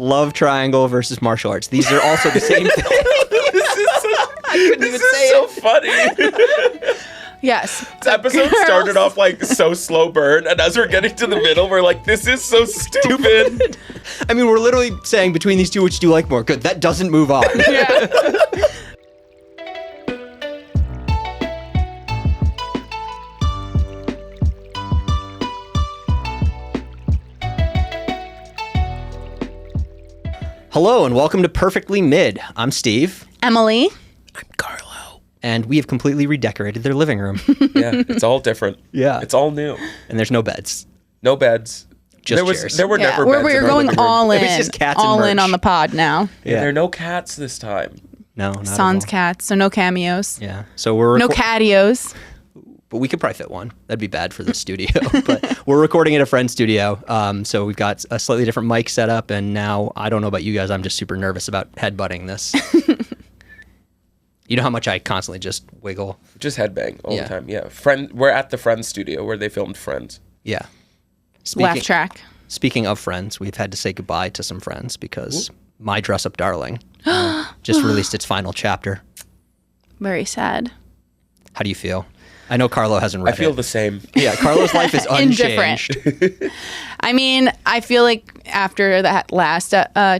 love triangle versus martial arts. These are also the same thing. This is so funny. Yes. This episode started off like so slow burn, and as we're getting to the middle, we're like, this is so stupid. I mean, we're literally saying between these two, which do you like more? Good. That doesn't move on. Yeah. Hello, and welcome to Perfectly Mid. I'm Steve. Emily. I'm Carlo. And we have completely redecorated their living room. Yeah, it's all different. Yeah. It's all new. And there's no beds. No beds. Just chairs. There were never beds. We're in our going living room. all in. It was just cats and all in merch. on the pod now. Yeah, there are no cats this time. No, not Sans at all. cats, so no cameos. Yeah. So we're No catios. but we could probably fit one. That'd be bad for the studio. But we're recording at a friend's studio. So we've got a slightly different mic setup. And now, I don't know about you guys, I'm just super nervous about headbutting this. You know how much I constantly just wiggle? Just headbang all Yeah. the time. Yeah. We're at the Friends studio where they filmed Friends. Yeah. Laugh track. Speaking of friends, we've had to say goodbye to some friends because My Dress Up Darling just released its final chapter. Very sad. How do you feel? I know Carlo hasn't read it. I feel the same. Yeah, Carlo's life is unchanged. Indifferent. I mean, I feel like after that last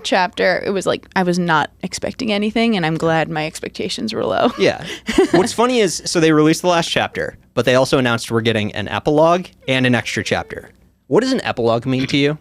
chapter, it was like I was not expecting anything, and I'm glad my expectations were low. Yeah. What's funny is, so they released the last chapter, but they also announced we're getting an epilogue and an extra chapter. What does an epilogue mean to you?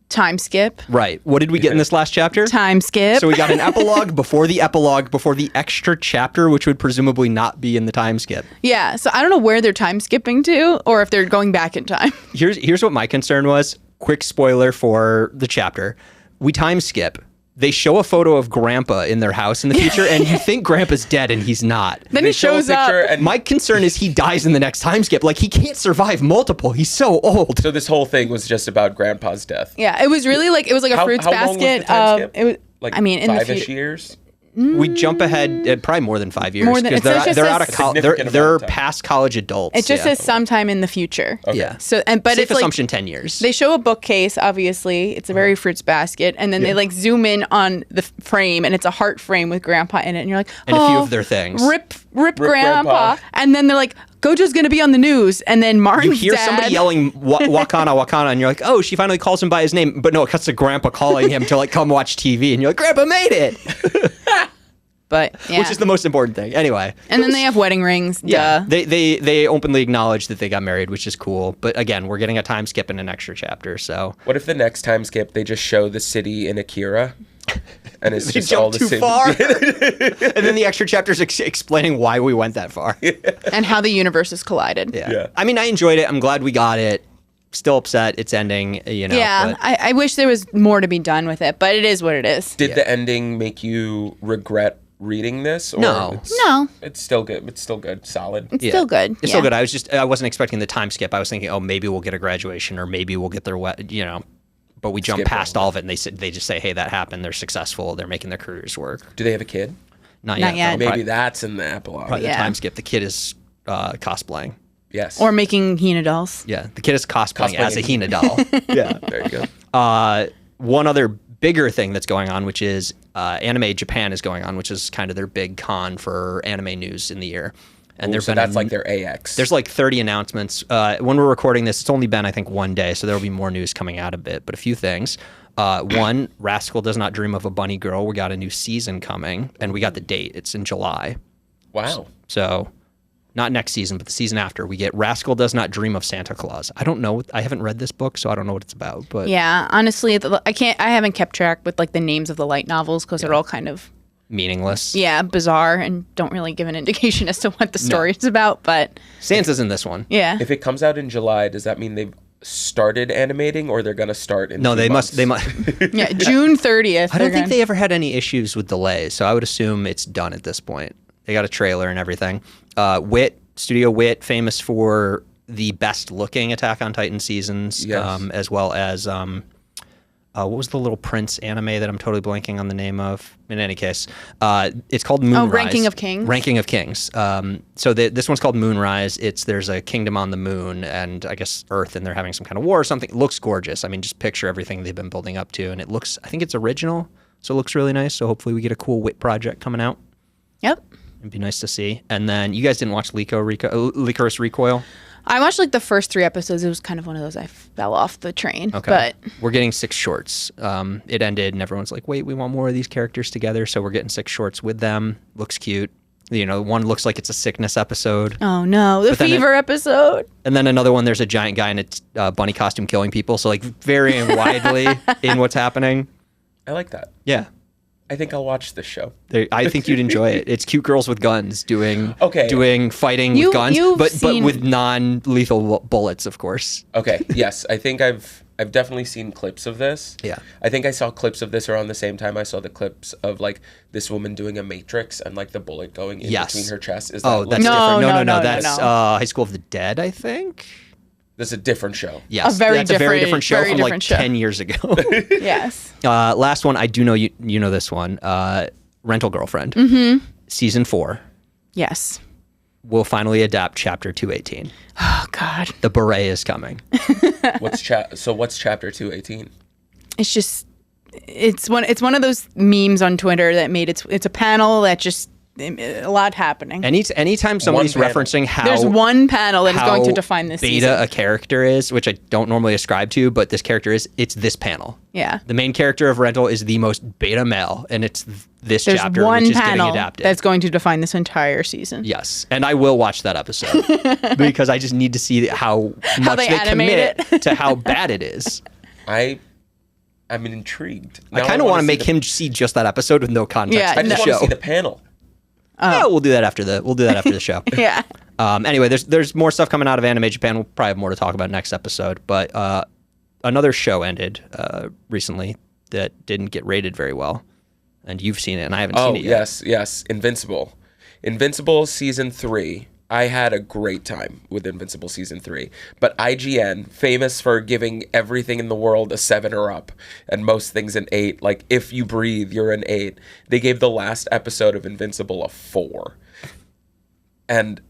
Time skip. Right. What did we get in this last chapter? Time skip. So we got an epilogue before the extra chapter, which would presumably not be in the time skip. Yeah, so I don't know where they're time skipping to, or if they're going back in time. Here's what my concern was. Quick spoiler for the chapter. We time skip. They show a photo of Grandpa in their house in the future, and you think Grandpa's dead, and he's not. Then They he show a shows up. picture and My concern is he dies in the next time skip. Like, he can't survive multiple. He's so old. so this whole thing was just about Grandpa's death. Yeah, it was really like it was like a How- fruits how long was the basket. time skip? It was Like I mean, in the 5-ish future. years. We jump ahead probably more than 5 years. More than- 'cause it says just they're says out of college. significant They're amount of time. past college adults. It just yeah. says sometime in the future. Okay. Yeah. So but Safe it's like assumption 10 years. they show a bookcase. Obviously, it's a very fruits basket, and then they like zoom in on the frame, and it's a heart frame with Grandpa in it, and you're like, And a few oh, of their things. Rip Grandpa. Grandpa. And then they're like, Gojo's gonna be on the news, and then Martin's You hear dad, somebody yelling Wakana, and you're like, oh, she finally calls him by his name. But no, it cuts to Grandpa calling him to like come watch TV, and you're like, Grandpa made it, but yeah. which is the most important thing. Anyway, and then they have wedding rings. yeah, Duh. they openly acknowledge that they got married, which is cool. But again, we're getting a time skip and an extra chapter, so What if the next time skip they just show the city in Akira, and it's they just all jumped the too same. far. And then the extra chapters explaining why we went that far. And how the universes collided. Yeah. I mean, I enjoyed it. I'm glad we got it. Still upset it's ending, you know. Yeah, but I wish there was more to be done with it, but it is what it is. Did Yeah. the ending make you regret reading this? Or No. No, It's still good. It's still good. Solid. it's Yeah. still good. It's still good. I wasn't expecting the time skip. I was thinking, oh, maybe we'll get a graduation, or maybe we'll get their you know. But we jump Skip past all all of it, and they just say, hey, that happened. They're successful. They're making their careers work. Do they have a kid? Not Not yet. yet. though. Maybe that's in the epilogue. Probably the Yeah. time skip. The kid is cosplaying. Yes. Or making Hina dolls. Yeah, the kid is cosplaying Cosplaying as a as- Hina doll. Yeah. There you go. One other bigger thing that's going on, which is Anime Japan is going on, which is kind of their big con for anime news in the year. And Ooh, there's so been that's like their AX. There's like 30 announcements. When we're recording this, it's only been, I think, one day, so there will be more news coming out of it. But a few things. One, Rascal Does Not Dream of a Bunny Girl. We got a new season coming, and we got the date. It's in July. Wow. So not next season, but the season after, we get Rascal Does Not Dream of Santa Claus. I don't know. I haven't read this book, so I don't know what it's about. But Yeah, honestly, I haven't kept track with like the names of the light novels because they're all kind of meaningless. bizarre and don't really give an indication as to what the story is about. But Sansa's in this one. yeah, If it comes out in July, does that mean they've started animating, or they're gonna start in? No, 2 they months? must. yeah, June 30th. I don't think they ever had any issues with delays, so I would assume it's done at this point. They got a trailer and everything. Studio Wit, famous for the best looking Attack on Titan seasons, Yes. as well as what was the little Prince anime that I'm totally blanking on the name of? In any case, it's called Moonrise. Oh, Ranking of Kings. Ranking of Kings. So this one's called Moonrise. There's a kingdom on the moon and I guess Earth, and they're having some kind of war or something. It looks gorgeous. I mean, just picture everything they've been building up to, and I think it's original, so it looks really nice. So hopefully we get a cool wit project coming out. Yep. It'd be nice to see. And then you guys didn't watch Licorice Recoil? I watched like the first 3 episodes. It was kind of one of those I fell off the train. Okay. But we're getting 6 shorts. It ended and everyone's like, wait, we want more of these characters together. So we're getting 6 shorts with them. Looks cute. You know, one looks like it's a sickness episode. oh no, the fever episode. And then another one, there's a giant guy in a bunny costume killing people. So like varying widely in what's happening. I like that. Yeah. I think I'll watch this show. I think you'd enjoy it. It's cute girls with guns doing fighting with guns, but with non-lethal bullets, of course. Okay. Yes, I think I've definitely seen clips of this. Yeah. I think I saw clips of this around the same time I saw the clips of like this woman doing a Matrix and like the bullet going in between her chest. Is that that's different. No. That's High School of the Dead, I think. This is a different show. Yes, that's a very different show very from different show. 10 years ago. Yes. Last one, I do know you know this one. Rental Girlfriend, season 4. Yes. Will finally adapt chapter 218. Oh God. The beret is coming. What's chapter 218? It's just it's one of those memes on Twitter that made it's a panel that just a lot happening. Anytime somebody's referencing how there's one panel that is going to define this beta season. A character is, which I don't normally ascribe to, but this character it's this panel. Yeah. The main character of Rental is the most beta male, and it's this There's chapter one which is panel getting adapted. that's going to define this entire season. Yes, and I will watch that episode because I just need to see how much they they animate commit to how bad it is. I'm intrigued. I kind of want to make him see just that episode with no context. Yeah, I for just the want to show. see the panel. Yeah, we'll do that after the show. Yeah. Anyway, there's more stuff coming out of Anime Japan. We'll probably have more to talk about next episode. But another show ended recently that didn't get rated very well, and you've seen it, and I haven't seen it yet. Yes. Invincible season 3. I had a great time with Invincible season 3, but IGN, famous for giving everything in the world a 7 or up, and most things an 8. Like if you breathe, you're an 8. They gave the last episode of Invincible a 4, and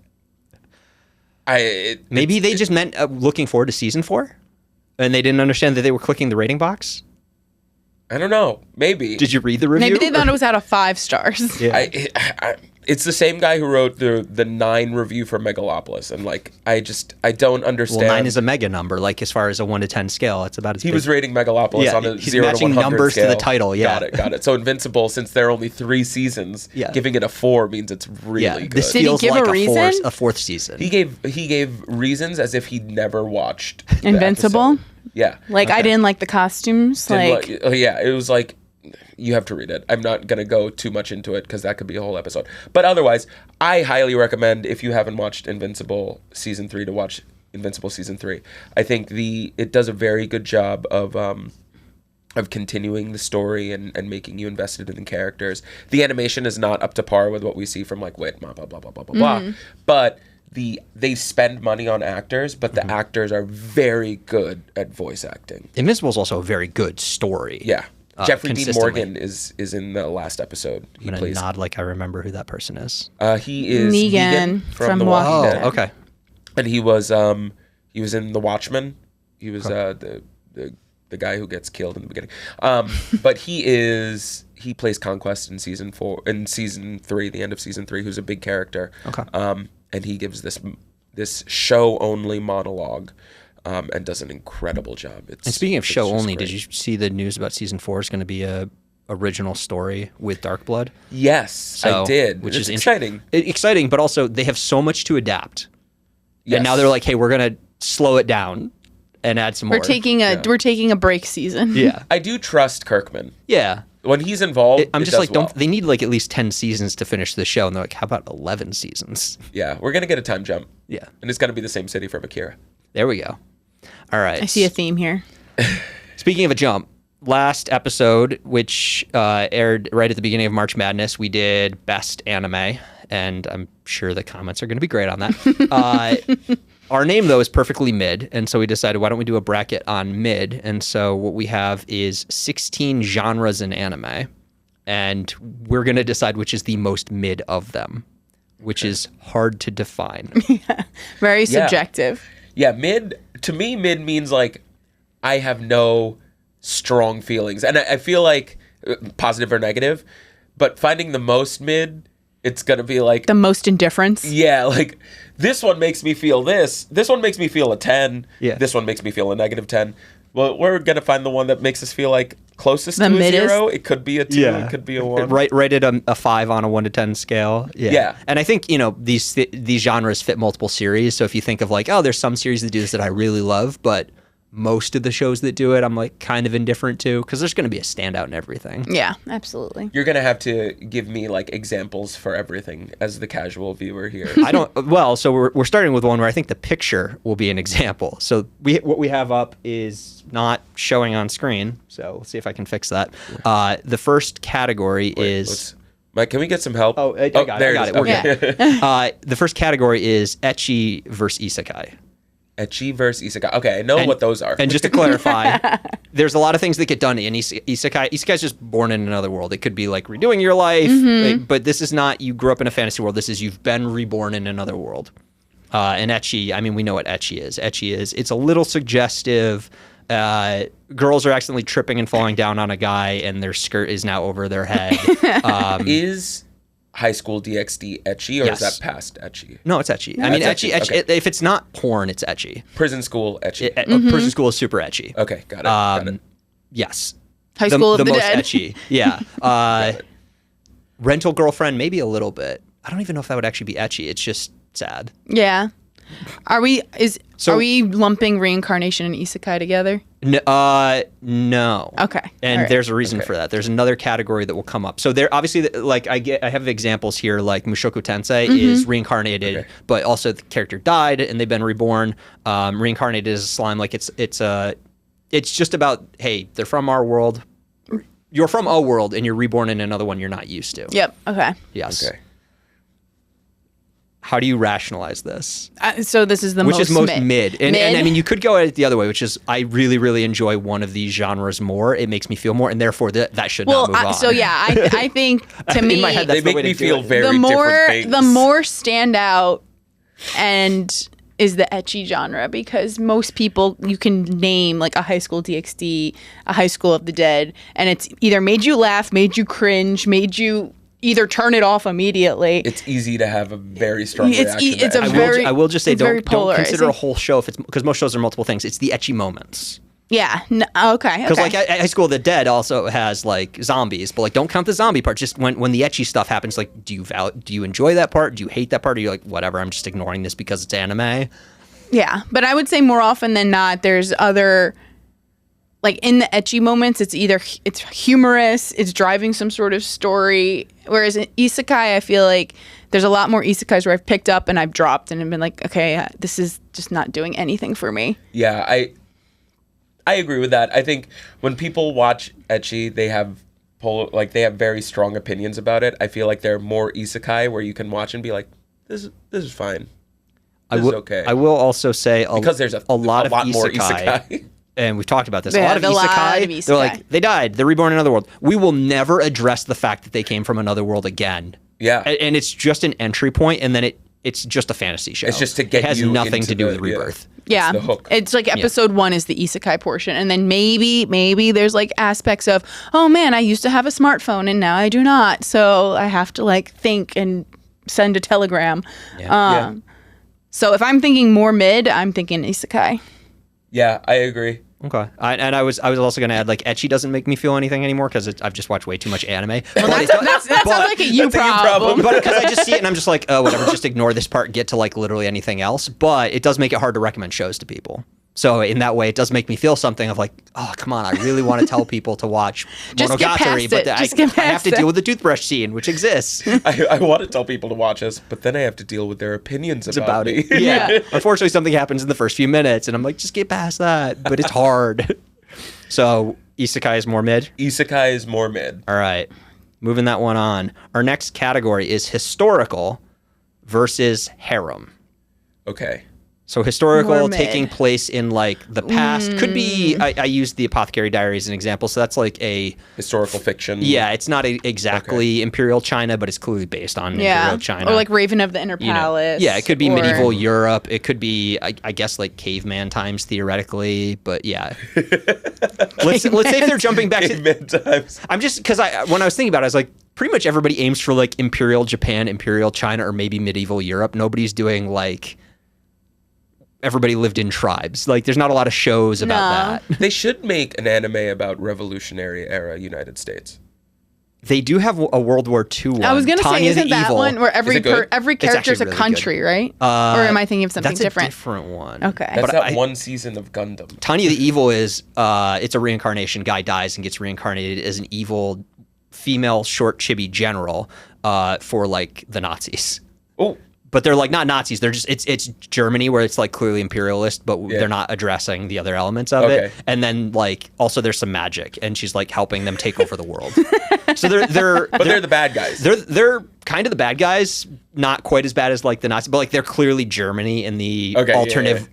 maybe they just meant looking forward to season 4, and they didn't understand that they were clicking the rating box. I don't know. Maybe. Did you read the review? Maybe they thought it was out of 5 stars. Yeah. It's the same guy who wrote the 9 review for Megalopolis, and like I don't understand. Well, 9 is a mega number, like as far as a 1 to 10 scale. It's about as he big. was rating Megalopolis on a he's 0 to matching 100 numbers scale. to the title. Yeah, got it. So Invincible, since there are only 3 seasons, giving it a 4 means it's really good. This Did he feels give like a reason? a 4th season. He gave reasons as if he'd never watched the Invincible? episode. Yeah, Like I didn't like the costumes. it was like. You have to read it. I'm not going to go too much into it because that could be a whole episode. But otherwise, I highly recommend, if you haven't watched Invincible Season 3, to watch Invincible Season 3. I think it does a very good job of continuing the story and making you invested in the characters. The animation is not up to par with what we see from like Whitma, blah, blah, blah, blah, blah, blah. But they spend money on actors, but the actors are very good at voice acting. Invincible is also a very good story. Yeah. Jeffrey Dean consistently. Morgan is in the last episode. I'm gonna nod like I remember who that person is. He is Negan from The from Walking Dead. Okay. And he was in The Watchmen. He was the guy who gets killed in the beginning. But he plays Conquest in season 3, the end of season 3, who's a big character. Okay. And he gives this show only monologue. And does an incredible job. And speaking of show only, great. did you see the news about season 4 is going to be a original story with Dark Blood? Yes, I did. Which it's is exciting. Exciting, but also they have so much to adapt. Yes. And now they're like, hey, we're going to slow it down and add some more. we're taking a break season. Yeah. I do trust Kirkman. Yeah. When he's involved, I'm it just does like, well. they need like at least 10 seasons to finish the show. And they're like, how about 11 seasons? Yeah, we're going to get a time jump. Yeah. And it's going to be the same city from Akira. There we go. All right. I see a theme here. Speaking of a jump, last episode, which aired right at the beginning of March Madness, we did Best Anime, and I'm sure the comments are going to be great on that. Our name, though, is perfectly mid, and so we decided, why don't we do a bracket on mid? And so what we have is 16 genres in anime, and we're going to decide which is the most mid of them, which is hard to define. Very subjective. Yeah, mid, to me, mid means like I have no strong feelings. And I feel like, positive or negative, but finding the most mid, it's going to be like... The most indifference? Yeah, like, this one makes me feel this. This one makes me feel a 10. Yeah. This one makes me feel a negative 10. Well, we're going to find the one that makes us feel like closest to a middest. 0. It could be a 2. It could be a 1. Right at a 5 on a 1 to 10 scale. Yeah. And I think, these genres fit multiple series. So if you think of like, oh, there's some series that do this that I really love, but most of the shows that do it, I'm like kind of indifferent to, because there's going to be a standout in everything. Yeah, absolutely. You're going to have to give me like examples for everything as the casual viewer here. So we're starting with one where I think the picture will be an example. So what we have up is not showing on screen. So let's see if I can fix that. The first category is... Mike, can we get some help? I got it. We're good. The first category is ecchi versus isekai. Ecchi versus isekai. Okay, I know what those are. And just to clarify, there's a lot of things that get done in isekai. Isekai is just born in another world. It could be like redoing your life, but this is not you grew up in a fantasy world. This is you've been reborn in another world. And ecchi, I mean, we know what ecchi is. Ecchi is, it's a little suggestive. Girls are accidentally tripping and falling down on a guy, and their skirt is now over their head. Is High School DxD ecchi, or Yes. is that past ecchi? No, it's ecchi. I mean, That's ecchi. ecchi. Okay. If it's not porn, it's ecchi. Prison School ecchi. Prison School is super ecchi. Okay, got it. Got it. Yes. High School of the most Dead. Ecchi. Yeah. Rental Girlfriend, maybe a little bit. I don't even know if that would actually be ecchi. It's just sad. Yeah. Are we lumping reincarnation and isekai together? No. Okay. And All right. there's a reason for that. There's another category that will come up. So there, obviously, like I have examples here, like Mushoku Tensei is reincarnated, but also the character died and they've been reborn. Reincarnated as a slime, like it's just about, hey, they're from our world. You're from a world and you're reborn in another one you're not used to. Yep. Okay. Yes. Okay. How do you rationalize this? So this is the Which most is most mid. And I mean, you could go at it the other way, which is I really, really enjoy one of these genres more. It makes me feel more, and therefore that should not move on. So yeah, I think to me, In my head, that's They the make way to me do feel it. very different things. the more standout and is the ecchi genre, because most people you can name like a High School DxD, a High School of the Dead, and it's either made you laugh, made you cringe, made you either turn it off immediately. It's easy to have a very strong reaction. It's a to ecchi. very- I will just say it's very don't consider polarizing. a whole show if it's because most shows are multiple things. It's the ecchi moments. Yeah. Okay. Because like High School of the Dead also has like zombies, but like don't count the zombie part. Just when the ecchi stuff happens, like do you enjoy that part? Do you hate that part? Or are you like whatever? I'm just ignoring this because it's anime. Yeah, but I would say more often than not, there's other, like in the ecchi moments, it's either it's humorous, it's driving some sort of story. Whereas in isekai, I feel like there's a lot more isekais where I've picked up and I've dropped and have been like, okay, this is just not doing anything for me. Yeah, I agree with that. I think when people watch ecchi, they have very strong opinions about it. I feel like there are more isekai where you can watch and be like, this is fine. This is okay. I will also say because there's a lot of more isekai. isekai. And we've talked about this. Yeah, a lot of isekai, isekai. they're like, they died. They're reborn in another world. We will never address the fact that they came from another world again. Yeah. And it's just an entry point, and then it's just a fantasy show. It's just to get It has you nothing into to do the- with rebirth. Yeah, the hook. it's like episode 1 is the isekai portion, and then maybe there's like aspects of, oh man, I used to have a smartphone and now I do not, so I have to like think and send a telegram. Yeah. So if I'm thinking more mid, I'm thinking isekai. Yeah, I agree. Okay. I was also going to add, like, ecchi doesn't make me feel anything anymore because I've just watched way too much anime. That sounds like a you That's a you problem. problem. But because I just see it and I'm just like, oh, whatever, just ignore this part, get to like literally anything else. But it does make it hard to recommend shows to people. So in that way, it does make me feel something of like, oh, come on, I really want to tell people to watch Just get past Monogatari, but it. Just get I have past to it. deal with the toothbrush scene, which exists. I want to tell people to watch us, but then I have to deal with their opinions about me. it. Yeah. Unfortunately, something happens in the first few minutes, and I'm like, just get past that. But it's hard. So isekai is more mid? Isekai is more mid. All right. Moving that one on. Our next category is historical versus harem. Okay. So historical, More taking mid. place in like the past. Could be, I used the Apothecary Diary as an example. So that's like a, Historical fiction. yeah, it's not exactly Imperial China, but it's clearly based on Yeah. Imperial China. Or like Raven of the Inner You know. Palace. Yeah, it could be or- medieval Europe. It could be, I guess, like caveman times theoretically. But yeah, let's say if they're jumping back to. Caveman times. I'm just because when I was thinking about it, I was like, pretty much everybody aims for like Imperial Japan, Imperial China, or maybe medieval Europe. Nobody's doing like everybody lived in tribes. Like, there's not a lot of shows about that. They should make an anime about Revolutionary Era United States. They do have a World War II one. I was gonna say, Tanya isn't the that Evil. one where every Is it good? every It's character is a actually really country, good. right? Or am I thinking of something That's different? a different one. Okay. That's But that I- one season of Gundam. Tanya the Evil is it's a reincarnation. Guy dies and gets reincarnated as an evil female short chibi general for like the Nazis. Oh, But they're like not Nazis. They're just it's Germany where it's like clearly imperialist, but they're not addressing the other elements of it. And then like also there's some magic, and she's like helping them take over the world. So they're they're the bad guys. they're kind of the bad guys, not quite as bad as like the Nazis, but like they're clearly Germany in the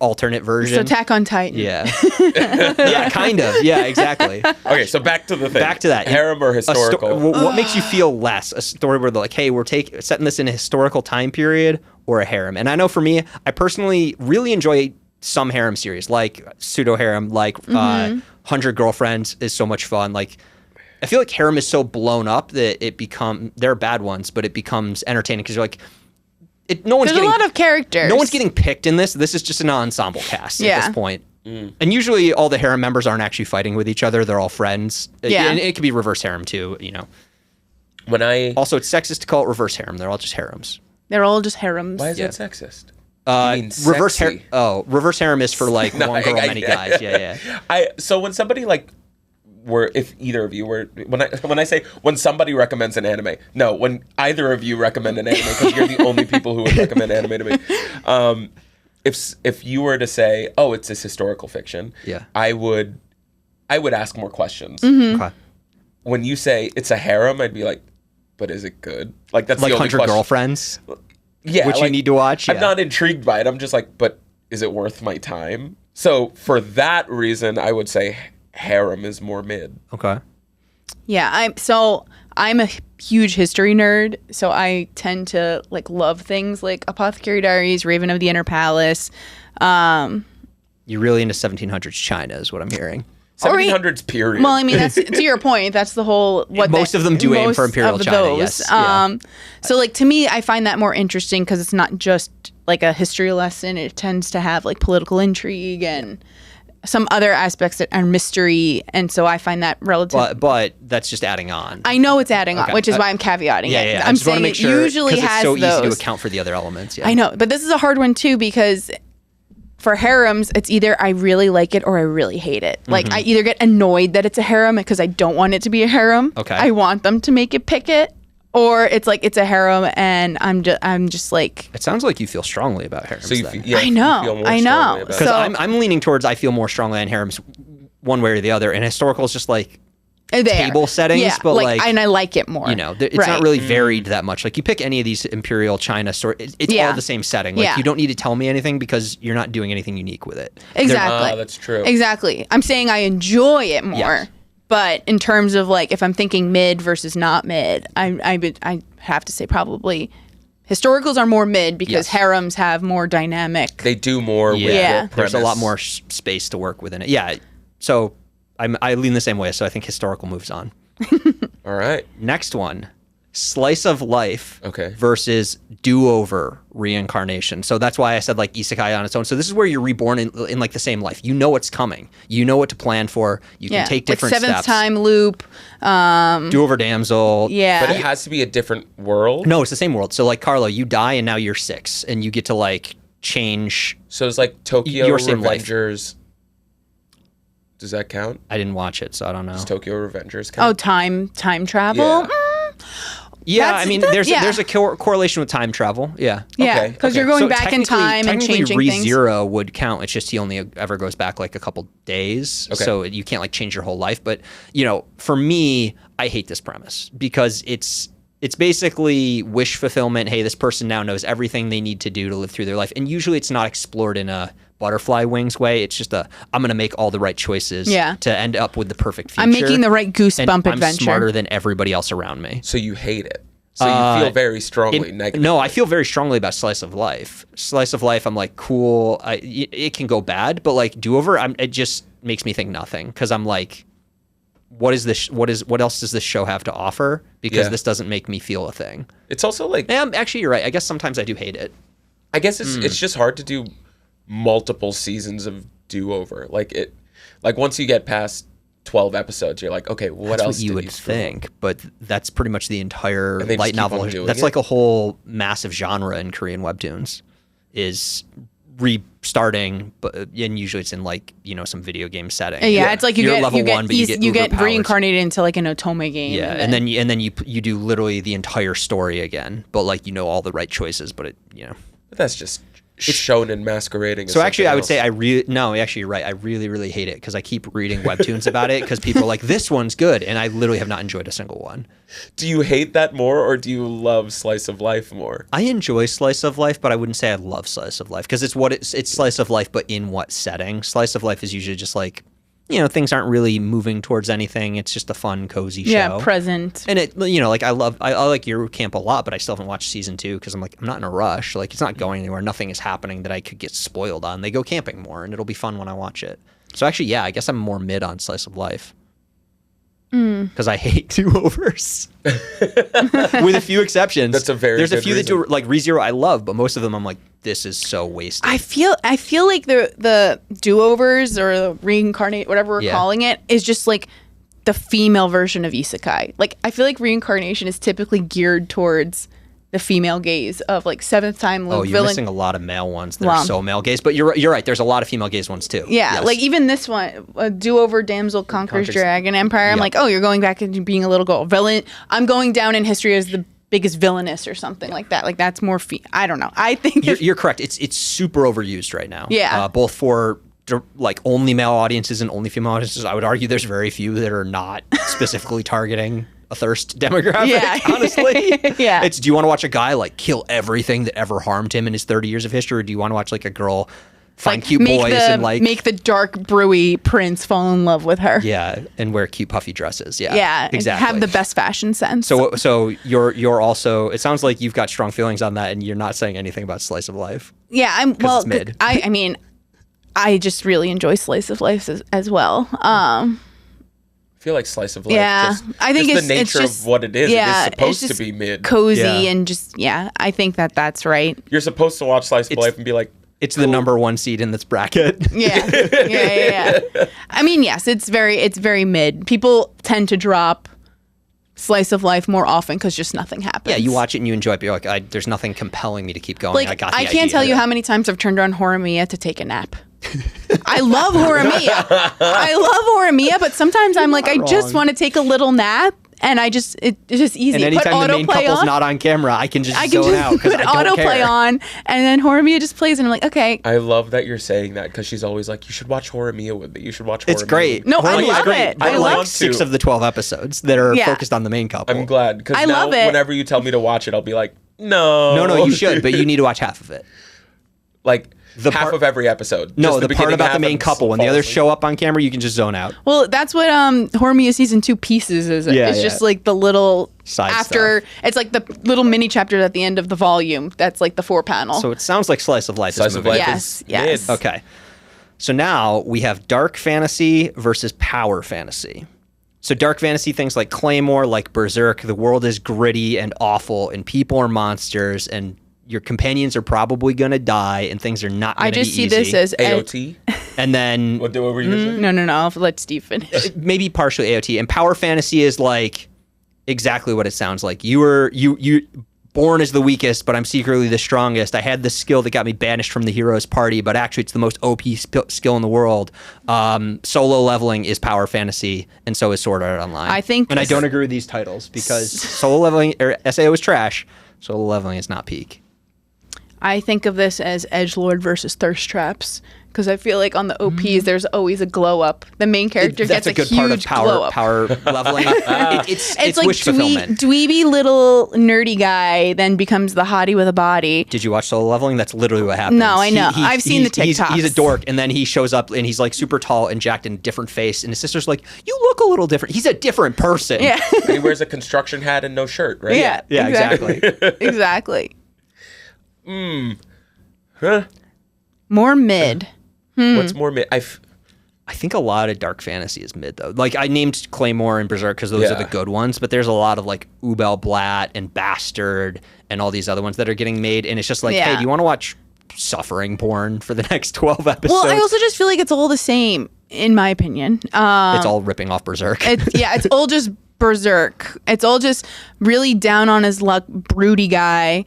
alternate version. So Attack on Titan. Yeah. Yeah, kind of. Yeah, exactly. Okay, so back to the thing. Back to that. Harem or historical? What makes you feel less? A story where they're like, hey, we're setting this in a historical time period or a harem. And I know for me, I personally really enjoy some harem series, like pseudo harem, like 100 Girlfriends is so much fun. Like, I feel like harem is so blown up that there are bad ones, but it becomes entertaining because you're like, no one's There's getting a lot of characters. no one's getting picked in this. This is just an ensemble cast at Yeah. this point. And usually all the harem members aren't actually fighting with each other. They're all friends. Yeah. And it could be reverse harem too, you know. When I Also, it's sexist to call it reverse harem. They're all just harems. They're all just harems. why is Yeah. that sexist? Reverse sexy. reverse harem is for like No, one girl, I- many guys. Yeah. So when somebody like if either of you were when I say when somebody recommends an anime, no, when either of you recommend an anime because you're the only people who would recommend anime to me. If you were to say, oh, it's this historical fiction, Yeah. I would ask more questions. Okay. When you say it's a harem, I'd be like, but is it good? Like that's Like the only 100 question. Girlfriends, Yeah, which you like, need to watch. I'm Yeah. not intrigued by it. I'm just like, but is it worth my time? So for that reason, I would say harem is more mid. Okay. Yeah, I'm a huge history nerd, so I tend to like love things like Apothecary Diaries, Raven of the Inner Palace. You're really into 1700s China, is what I'm hearing. 1700s period. Well, I mean, that's to your point. That's the whole Most of them do aim for Imperial China, yes, yeah. So, like to me, I find that more interesting because it's not just like a history lesson. It tends to have like political intrigue and some other aspects that are mystery, and so I find that relative. But that's just adding on. I know it's adding on, Okay. which is why I'm caveating Yeah, it. yeah. I I'm just want to saying make it sure usually 'cause has it's so those. easy to account for the other elements. Yeah. I know, but this is a hard one too because for harems, it's either I really like it or I really hate it. Like I either get annoyed that it's a harem because I don't want it to be a harem. Okay. I want them to make it pick it, or it's like it's a harem and I'm just like It sounds like you feel strongly about harems. so you, then. yeah, I you know, feel more I strongly know. about it. Because So- I'm leaning towards I feel more strongly on harems one way or the other, and historical is just like there. table settings, yeah, but like and I like it more. you know, it's Right. not really varied that much. Like you pick any of these Imperial China stories, it's Yeah. all the same setting. Like Yeah. you don't need to tell me anything because you're not doing anything unique with it. Exactly. that's true. Exactly. I'm saying I enjoy it more. Yes. But in terms of like if I'm thinking mid versus not mid, I have to say probably historicals are more mid because Yes. harems have more dynamic. They do more with Yeah. the There's a lot premise. more space to work within it. Yeah. So I lean the same way. So I think historical moves on. All right. Next one, slice of life Okay. versus do-over reincarnation. So that's why I said like isekai on its own. So this is where you're reborn in like the same life. You know what's coming. You know what to plan for. You can take different like seventh steps. time loop. Do-over damsel. Yeah. But it has to be a different world. No, it's the same world. So like Carlo, you die and now you're 6 and you get to like change. So it's like Tokyo Your same life. Revengers. Does that count? I didn't watch it, so I don't know. Does Tokyo Revengers Oh, count? time travel. Yeah. Yeah, That's- I mean, that- there's yeah. there's a correlation with time travel. Yeah. Yeah, Okay, because okay. you're going So back in time and technically changing things. ReZero would count. It's just he only ever goes back like a couple days, Okay. so you can't like change your whole life. But you know, for me, I hate this premise because it's basically wish fulfillment. Hey, this person now knows everything they need to do to live through their life. And usually it's not explored in a butterfly wings way. It's just I'm going to make all the right choices to end up with the perfect future. I'm making the right goosebump adventure. I'm smarter than everybody else around me. So you hate it. So you feel very strongly negative. No, I feel very strongly about slice of life. Slice of life, I'm like, cool. It can go bad, but like do-over, it just makes me think nothing because I'm like, what is this? What else does this show have to offer? Because this doesn't make me feel a thing. It's also like, actually, you're right. I guess sometimes I do hate it. I guess it's just hard to do multiple seasons of do-over. Like once you get past 12 episodes, you're like, okay, what else? What you would think, but that's pretty much the entire light novel. That's it? like a whole massive genre in Korean webtoons, is restarting, and usually it's in like some video game setting. It's like you You're get level you get, one, but you get reincarnated into like an Otome game. Yeah, and then you do literally the entire story again, but like all the right choices, but But that's just shonen masquerading. So actually, I would say actually, you're right. I really, really hate it because I keep reading webtoons about it because people are like, this one's good, and I literally have not enjoyed a single one. Do you hate that more, or do you love slice of life more? I enjoy slice of life, but I wouldn't say I love slice of life because it's slice of life, but in what setting? Slice of life is usually just like, things aren't really moving towards anything. It's just a fun, cozy show. Yeah, present. And it, like I like Your Camp a lot, but I still haven't watched season 2 because I'm not in a rush. Like it's not going anywhere. Nothing is happening that I could get spoiled on. They go camping more, and it'll be fun when I watch it. So actually, I guess I'm more mid on slice of life. Because I hate do-overs, with a few exceptions. That's a There's a good few reason. that do like ReZero I love, but most of them I'm like, this is so wasted. I feel like the do-overs or the reincarnate, whatever we're calling it, is just like the female version of isekai. Like I feel like reincarnation is typically geared towards the female gaze of like seventh time you're villain. missing a lot of male ones that are so male gaze, but you're right. There's a lot of female gaze ones too. Yeah, Yes. like even this one, a do-over damsel conquers dragon empire. I'm Yep. like, oh, you're going back into being a little girl villain. I'm going down in history as the biggest villainess or something like that. Like that's more I don't know. I think You're correct. It's super overused right now. Yeah. Both for like only male audiences and only female audiences. I would argue there's very few that are not specifically targeting a thirst demographic. Yeah. Honestly, Yeah. Do you want to watch a guy like kill everything that ever harmed him in his 30 years of history, or do you want to watch like a girl find cute boys and like make the dark brewy prince fall in love with her? Yeah, and wear cute puffy dresses. Yeah, Yeah, exactly. and have the best fashion sense. So you're also. It sounds like you've got strong feelings on that, and you're not saying anything about slice of life. yeah, it's mid. I mean, I just really enjoy slice of life as well. I feel like slice of life. Yeah, I think just it's the nature just, of what it is. Yeah, it is supposed it's to be mid. cozy, Yeah. and just I think that's right. You're supposed to watch slice of life and be like, It's the number one seed in this bracket. Yeah. I mean, yes, it's very mid. People tend to drop slice of life more often because just nothing happens. Yeah, you watch it and you enjoy it, but you're like, there's nothing compelling me to keep going. Like, I got the I can't idea. tell you how many times I've turned on Horimiya to take a nap. I love Horimiya, but sometimes I'm like, I just wrong. want to take a little nap, and it's just easy. And Put anytime the main autoplay couple's on. not on camera, I can just I can zone just out because put I don't autoplay care. on, and then Horimiya just plays, and I'm like, okay. I love that you're saying that because she's always like, you should watch Horimiya with me. You should watch Horimiya. It's great. with me." No, I Horimiya's love great. it. I I like love 6 to. of the 12 episodes that are Yeah. focused on the main couple. I'm glad because I now love it. whenever you tell me to watch it, I'll be like, no. No, you should, but you need to watch half of it. like The half part- of every episode. No, Just the part beginning about half the main and couple. When the fall others asleep. show up on camera, you can just zone out. Well, that's what Horimiya season 2 pieces is. Yeah, It's yeah. just like the little Side after. It's like the little mini chapter at the end of the volume. That's like the 4-panel. So it sounds like Slice of Life Slice is of moving. life Yes, is yes. mid. Okay. So now we have dark fantasy versus power fantasy. So dark fantasy, things like Claymore, like Berserk, the world is gritty and awful, and people are monsters, and your companions are probably going to die, and things are not going I to be just see easy. this as AOT. And then What were you saying? no. I'll let Steve finish. maybe partially AOT. And power fantasy is like exactly what it sounds like. You born as the weakest, but I'm secretly the strongest. I had this skill that got me banished from the hero's party, but actually it's the most OP skill in the world. Solo leveling is power fantasy, and so is Sword Art Online. I think and I this- don't agree with these titles because solo leveling or SAO is trash. Solo leveling is not peak. I think of this as edgelord versus thirst traps because I feel like on the OPs there's always a glow up. The main character That's gets a good huge part of glow up. power leveling. It's like wish fulfillment. dweeby little nerdy guy then becomes the hottie with a body. Did you watch Solo Leveling? That's literally what happens. No, I know. I've seen the TikToks. He's a dork, and then he shows up, and he's like super tall and jacked and different face, and his sister's like, "You look a little different." He's a different person. Yeah. And he wears a construction hat and no shirt, right? Yeah, exactly. Exactly. Huh? More mid. What's more mid? I think a lot of dark fantasy is mid though. Like I named Claymore and Berserk because those are the good ones, but there's a lot of like Ubel Blatt and Bastard and all these other ones that are getting made, and it's just like, hey, do you want to watch suffering porn for the next 12 episodes? Well, I also just feel like it's all the same, in my opinion. It's all ripping off Berserk. It's all just Berserk. It's all just really down on his luck, broody guy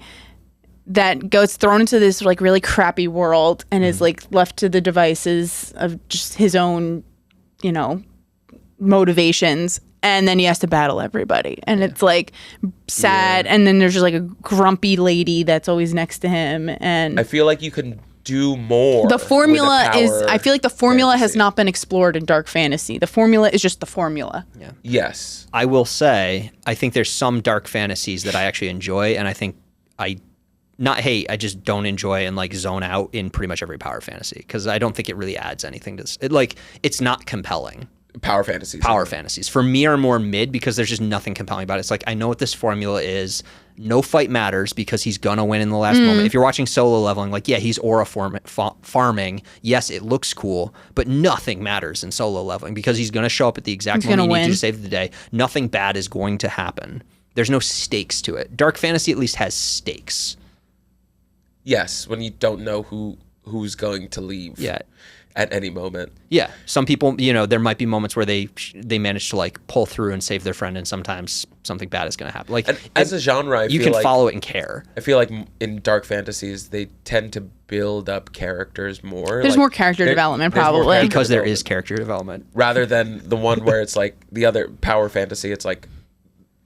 that gets thrown into this like really crappy world and is like left to the devices of just his own, motivations. And then he has to battle everybody. And it's like sad. And then there's just like a grumpy lady that's always next to him. And I feel like you can do more. the formula with a is, power I feel like the formula has fantasy. not been explored in dark fantasy. The formula is just the formula. Yeah. Yes. I will say, I think there's some dark fantasies that I actually enjoy, and I think I just don't enjoy and like zone out in pretty much every power fantasy because I don't think it really adds anything to this. It's not compelling. Power fantasies. Power fantasies for me are more mid because there's just nothing compelling about it. It's like, I know what this formula is. No fight matters because he's gonna win in the last moment. If you're watching Solo Leveling, like, yeah, he's aura farming. Yes, it looks cool, but nothing matters in Solo Leveling because he's gonna show up at the exact moment you need to save the day. Nothing bad is going to happen. There's no stakes to it. Dark fantasy at least has stakes. Yes, when you don't know who's going to leave. Yeah. At any moment. Yeah, some people, there might be moments where they manage to like pull through and save their friend, and sometimes something bad is going to happen. Like, and as a genre, you can follow it and care. I feel like in dark fantasies, they tend to build up characters more. There's more character development, probably. Because there is character development. Rather than the one where it's like the other power fantasy, it's like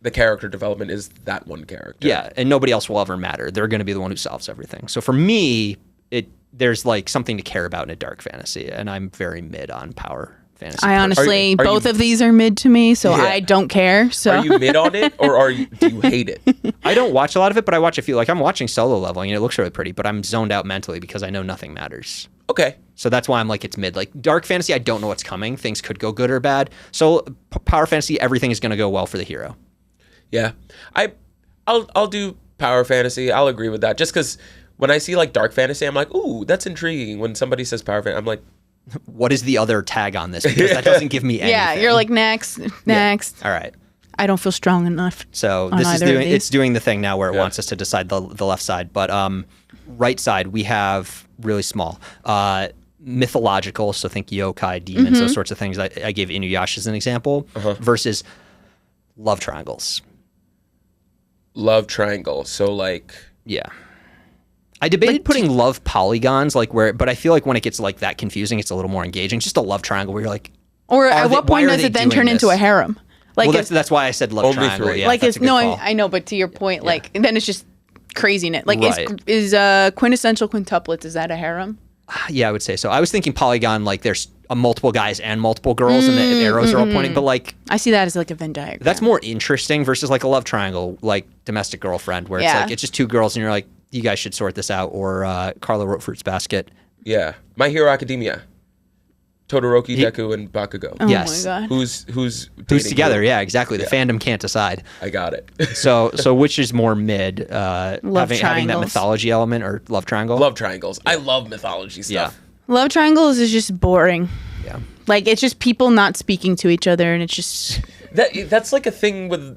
the character development is that one character. Yeah, and nobody else will ever matter. They're going to be the one who solves everything. So for me, there's like something to care about in a dark fantasy, and I'm very mid on power fantasy. I honestly, Are both you- of these are mid to me, so Yeah. I don't care. So Are you mid on it, or do you hate it? I don't watch a lot of it, but I watch a few. Like I'm watching Solo Leveling, and it looks really pretty, but I'm zoned out mentally because I know nothing matters. Okay. So that's why I'm like, it's mid. Like dark fantasy, I don't know what's coming. Things could go good or bad. So power fantasy, everything is going to go well for the hero. Yeah. I'll do power fantasy. I'll agree with that. Just because when I see like dark fantasy, I'm like, ooh, that's intriguing. When somebody says power fantasy, I'm like, What is the other tag on this? Because that doesn't give me anything. yeah, you're like next. All right. I don't feel strong enough. So on this is either of doing these. it's doing the thing now where it wants us to decide the left side. But right side we have really small. Mythological, so think yokai, demons, those sorts of things. I gave Inuyasha as an example, versus love triangles. love triangle. So like, Yeah. I debated putting love polygons, but I feel like when it gets like that confusing, it's a little more engaging. Just a love triangle where you're like, Or at what why point are does they it then doing turn into this? a harem? Like, well, if- that's why I said love Only triangle. three. Yeah, like that's it's a good no, call. I know, but to your point, like then it's just craziness. Like Right. is quintessential quintuplets, is that a harem? Yeah, I would say so. I was thinking polygon, like there's multiple guys and multiple girls, and the arrows are all pointing. But like I see that as like a Venn diagram. that's more interesting versus like a love triangle, like Domestic Girlfriend, where it's Yeah. like it's just two girls, and you're like, you guys should sort this out. Or Carla wrote Fruits Basket. yeah, My Hero Academia, Todoroki, Deku, and Bakugo. Oh Yes. my god. Who's Who's dating together? who? Yeah, exactly. The fandom can't decide. I got it. So which is more mid? having that triangles. mythology element or love triangle? Love triangles. I love mythology stuff. Love triangles is just boring. Yeah. Like it's just people not speaking to each other, and it's just That's like a thing with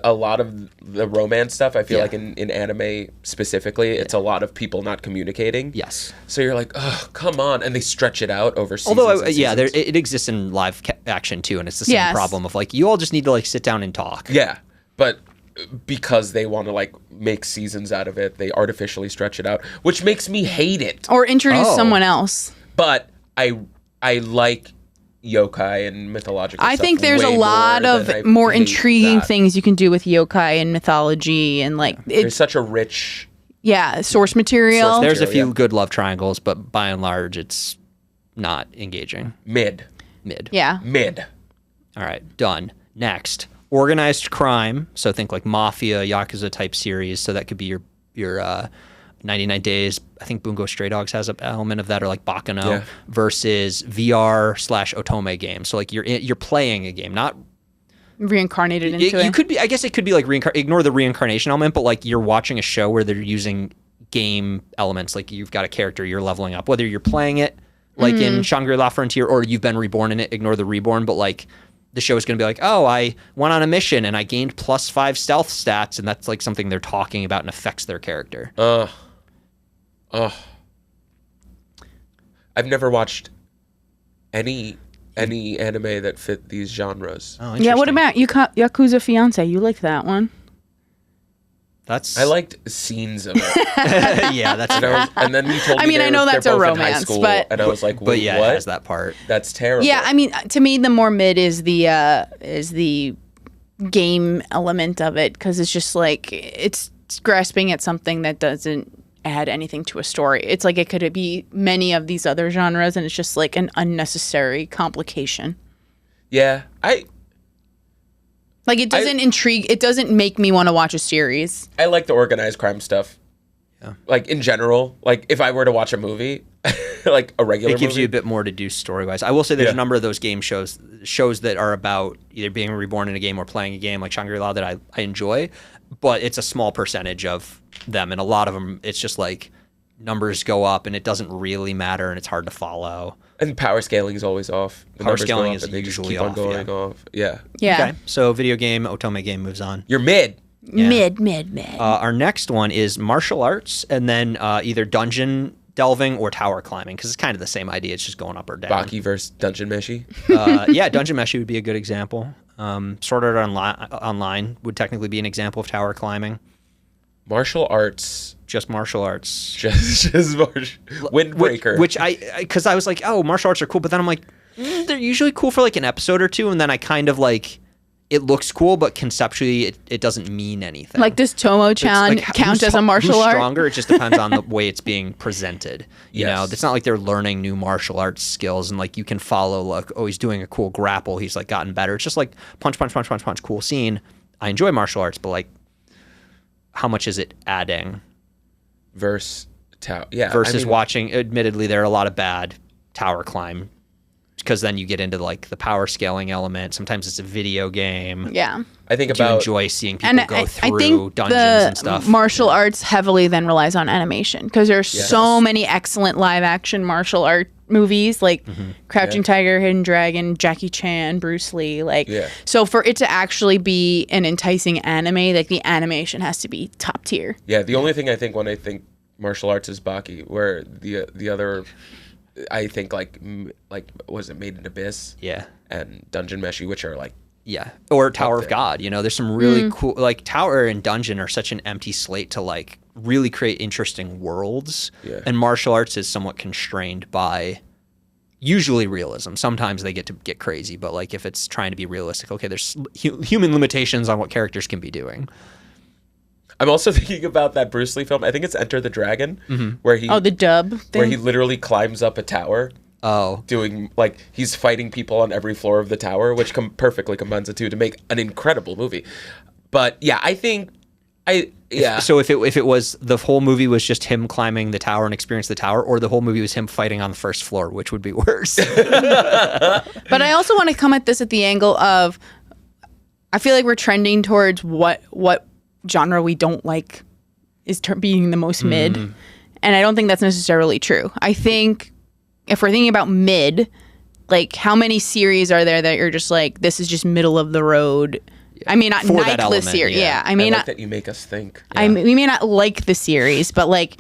a lot of the romance stuff. I feel Yeah. like in anime specifically, it's a lot of people not communicating. Yes. So you're like, oh, come on, and they stretch it out over seasons. Although, and yeah, seasons. it exists in live action too, and it's the same Yes. problem of like you all just need to like sit down and talk. Yeah, but because they want to like make seasons out of it, they artificially stretch it out, which makes me hate it. or introduce Oh. someone else. But I like yokai and mythological I stuff think there's a way lot more of than I more hate intriguing that. things you can do with yokai and mythology, and like There's such a rich source material. There's a few good love triangles, but by and large, it's not engaging. Mid. Yeah. Mid. All right, done. Next, organized crime. So think like Mafia, Yakuza type series. So that could be your 99 Days. I think Bungo Stray Dogs has an element of that, or like Bakano versus VR/Otome game. So like you're playing a game, not reincarnated into it. You could be. I guess it could be like ignore the reincarnation element, but like you're watching a show where they're using game elements. Like you've got a character, you're leveling up. Whether you're playing it like in Shangri-La Frontier or you've been reborn in it, ignore the reborn. But like the show is going to be like, oh, I went on a mission and I gained +5 stealth stats, and that's like something they're talking about and affects their character. I've never watched any anime that fit these genres. Oh, Yeah, what about Yakuza Fiance? You liked that one. I liked scenes of it. Yeah, that's and then you told me I know that's they're a both in high romance, school, but and I was like, but yeah, what? it has that part. That's terrible. Yeah, I mean, to me, the more mid is the game element of it, because it's just like it's grasping at something that doesn't add anything to a story. It's like it could be many of these other genres, and it's just like an unnecessary complication. Yeah, Like it doesn't intrigue. It doesn't make me want to watch a series. I like the organized crime stuff. Yeah. Like in general, like if I were to watch a movie, like a regular movie. It gives you a bit more to do story-wise. I will say there's a number of those game shows that are about either being reborn in a game or playing a game, like Shangri-La, that I enjoy, but it's a small percentage of them, and a lot of them, it's just like numbers go up, and it doesn't really matter, and it's hard to follow. And power scaling is always off. The Power numbers go scaling up is and they just usually keep on off, going yeah. off. Yeah. Yeah. Okay, so video game, Otome game moves on. You're mid. Yeah. Mid. Our next one is martial arts, and then either dungeon delving or tower climbing, because it's kind of the same idea. It's just going up or down. Baki versus Dungeon Meshi. Yeah, Dungeon Meshi would be a good example. Sword Art Online would technically be an example of tower climbing. Martial arts. Just martial arts. Just Windbreaker. Which because I was like, oh, martial arts are cool, but then I'm like, they're usually cool for like an episode or two, and then I kind of like, it looks cool, but conceptually it doesn't mean anything. Like, does Tomo-chan count as a martial who's art? Stronger? It just depends on the way it's being presented. You know, Yes. it's not like they're learning new martial arts skills and like you can follow like, oh, he's doing a cool grapple, he's like gotten better. It's just like punch, cool scene. I enjoy martial arts, but like, how much is it adding? Versus Watching. Admittedly, there are a lot of bad tower climb, because then you get into like the power scaling element. Sometimes it's a video game. Yeah. I think Do you about enjoy seeing people go through think dungeons the and stuff? martial arts heavily then relies on animation, because there's so many excellent live action martial art movies, like Crouching Tiger, Hidden Dragon, Jackie Chan, Bruce Lee. So for it to actually be an enticing anime, like the animation has to be top tier. Yeah, the only thing I think when I think martial arts is Baki, where the other, I think like was it Made in Abyss? Yeah. And Dungeon Meshi, which are like. Yeah, or Tower of God. You know, there's some really cool, like Tower and Dungeon are such an empty slate to like really create interesting worlds. Yeah. And martial arts is somewhat constrained by usually realism. Sometimes they get crazy, but like if it's trying to be realistic, okay, there's human limitations on what characters can be doing. I'm also thinking about that Bruce Lee film. I think it's Enter the Dragon, where he the dub thing. where he literally climbs up a tower. Oh, Doing like he's fighting people on every floor of the tower, which perfectly combines the two to make an incredible movie. But yeah, I think So if it was the whole movie was just him climbing the tower and experience the tower, or the whole movie was him fighting on the first floor, which would be worse? But I also want to come at this at the angle of, I feel like we're trending towards what genre we don't like is being the most mid, and I don't think that's necessarily true. I think if we're thinking about mid, like how many series are there that you're just like, this is just middle of the road? I mean, not For that like the element, series. yeah. Yeah, I mean, I like that you make us think. we may not like the series, but like,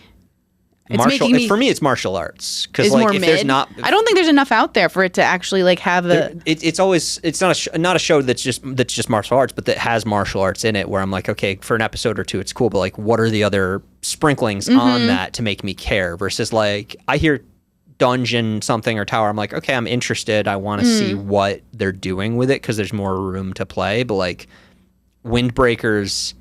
it's making me. For me, it's martial arts, because Is like more if mid. there's not, I don't think there's enough out there for it to actually like have a. it's not a show that's just martial arts, but that has martial arts in it. Where I'm like, okay, for an episode or two, it's cool, but like, what are the other sprinklings on that to make me care? Versus like, I hear dungeon something or tower, I'm like, okay, I'm interested. I want to see what they're doing with it, because there's more room to play. But like, Windbreakers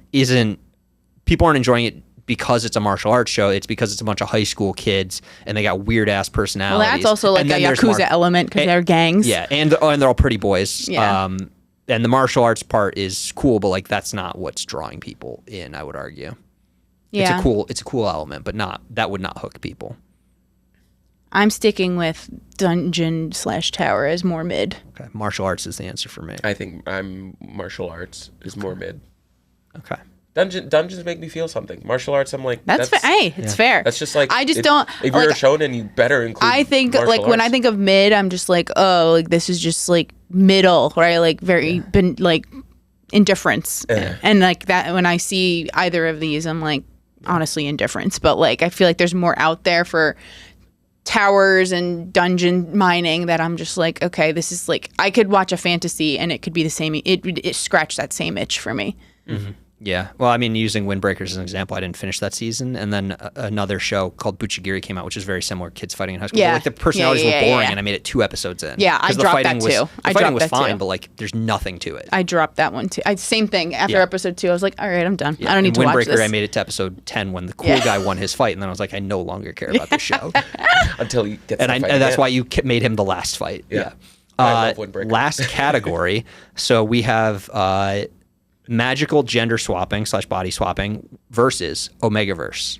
people aren't enjoying it because it's a martial arts show. It's because it's a bunch of high school kids and they got weird ass personalities. Well, that's also like And a then there's Yakuza element because they're gangs. Yeah, and they're all pretty boys. Yeah. And the martial arts part is cool, but like that's not what's drawing people in, I would argue. Yeah. It's a cool element, but that would not hook people. I'm sticking with dungeon/tower as more mid. Okay, martial arts is the answer for me. I think martial arts is more mid. Okay. Dungeons make me feel something. Martial arts, I'm like, That's fair. Hey, it's fair. That's just like, I just don't. If you're like, a shonen, you better include. I think martial like when I arts. think of mid, I'm just like, oh, like this is just like middle, right? Like very been like indifference, and like that. When I see either of these, I'm like honestly indifference. But like I feel like there's more out there for towers and dungeon mining that I'm just like, okay, this is like I could watch a fantasy and it could be the same. It scratched that same itch for me. Mm-hmm. Yeah. Well, I mean, using Windbreakers as an example, I didn't finish that season. And then another show called Buchigiri came out, which is very similar. Kids fighting in high school. Yeah. But, like the personalities were boring, yeah. and I made it 2 episodes in. Yeah, I 'Cause the dropped fighting that was, too. The fighting was fine, but like there's nothing to it. I dropped that one too. Same thing. After Yeah. episode 2, I was like, all right, I'm done. Yeah. I don't need to watch Windbreaker, this. I made it to episode 10 when the cool guy won his fight, and then I was like, I no longer care about this show. Until you get and that's why you made him the last fight. Yeah. I love Windbreaker. Last category. So we have magical gender swapping / body swapping versus Omegaverse.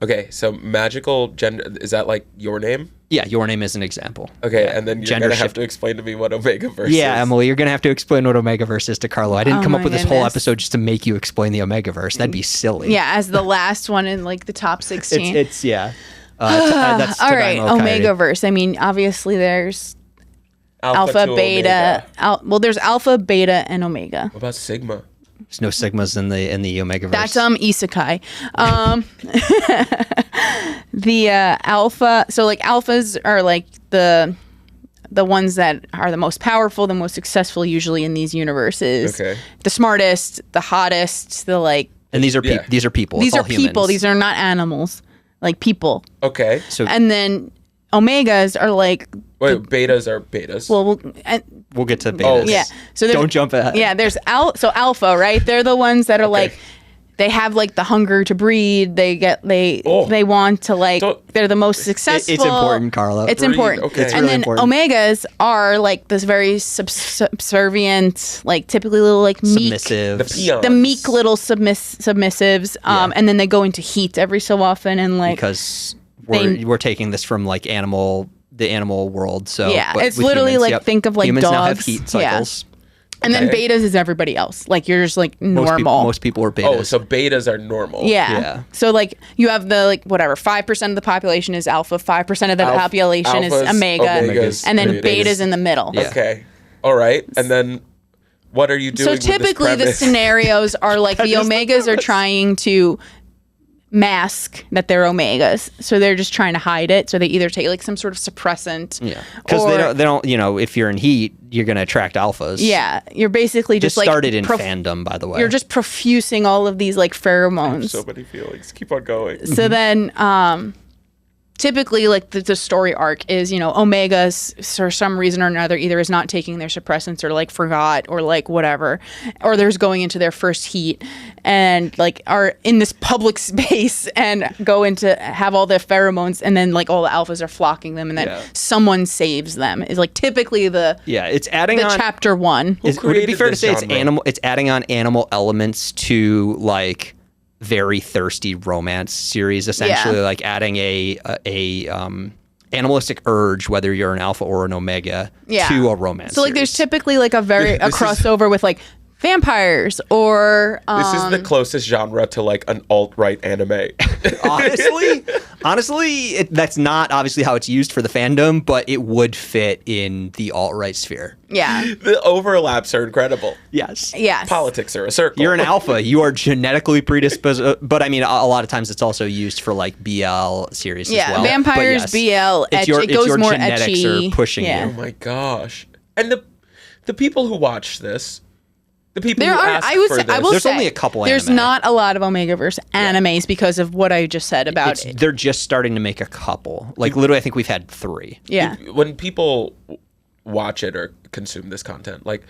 Okay, so magical gender, is that like your name? Yeah, your name is an example. Okay, Yeah. and then you're Gender going to have shift- to explain to me what Omegaverse Yeah, is. Emily, you're going to have to explain what Omegaverse is to Carlo. I didn't Oh come up my with this whole goodness. episode just to make you explain the Omegaverse. That'd be silly. Yeah, as the last one in like the top 16. It's yeah. That's All right, Tadaima Okaeri. Omegaverse. I mean, obviously there's alpha, to beta. Omega. Well, there's alpha, beta, and omega. What about Sigma? There's no sigmas in the Omegaverse. That's isekai. The alpha. So like alphas are like the ones that are the most powerful, the most successful, usually in these universes. Okay. The smartest, the hottest, the like. And these are Yeah. these are people. These It's are all humans. people. These are not animals. Like people. Okay. So And then omegas are like. Wait, betas are betas. Well, we'll get to betas. Oh, yeah. So there's, Don't jump ahead. Yeah, there's alpha, right? They're the ones that are like they have like the hunger to breed. They want to like they're the most successful. It's important, Carla. It's Breed, important. okay. It's And really then important. omegas are like this very subservient, like typically little like meek, Submissive. the peons. the meek little submissives. And then they go into heat every so often and like because they- we're taking this from like the animal world. So Yeah, but it's with literally humans, like yep. think of like humans now have dogs. heat Yeah. cycles. and then Okay. betas is everybody else. Like you're just like normal. Most people are betas. Oh, so betas are normal. Yeah. Yeah. So like you have the like whatever 5% of the population is alpha, 5% of the population is alphas, omega, omegas, and then betas. betas in the middle. Yeah. Okay. All right. And then what are you doing So with this typically the premise? scenarios are like the omegas are trying to mask that they're omegas. So they're just trying to hide it. So they either take like some sort of suppressant. Yeah, because they don't. If you're in heat, you're going to attract alphas. Yeah, you're basically This just like started in fandom, by the way. You're just profusing all of these like pheromones. So many feelings. Keep on going. So then, typically, like the story arc is, Omegas for some reason or another either is not taking their suppressants or like forgot or like whatever, or there's going into their first heat and like are in this public space and go into have all the pheromones and then like all the alphas are flocking them and then someone saves them is like typically it's adding on chapter 1. would it be created fair to this say genre? it's adding on animal elements to like very thirsty romance series, essentially like adding a animalistic urge, whether you're an alpha or an omega, to a romance So like there's series. typically like a crossover with like vampires or This is the closest genre to like an alt-right anime. honestly, that's not obviously how it's used for the fandom, but it would fit in the alt-right sphere. yeah. The overlaps are incredible. Yes. Yes. Politics are a circle. You're an alpha. You are genetically predisposed, but I mean, a lot of times it's also used for like BL series as well. Vampires, But BL, it's your, it goes your more genetics etchy. are pushing Yeah. Oh you. my gosh. And the people who watch this, the people There who are. ask I for will this, There's say only a couple There's anime. not a lot of Omegaverse animes because of what I just said about it. They're just starting to make a couple. Like literally, I think we've had 3. Yeah. when people watch it or consume this content, like,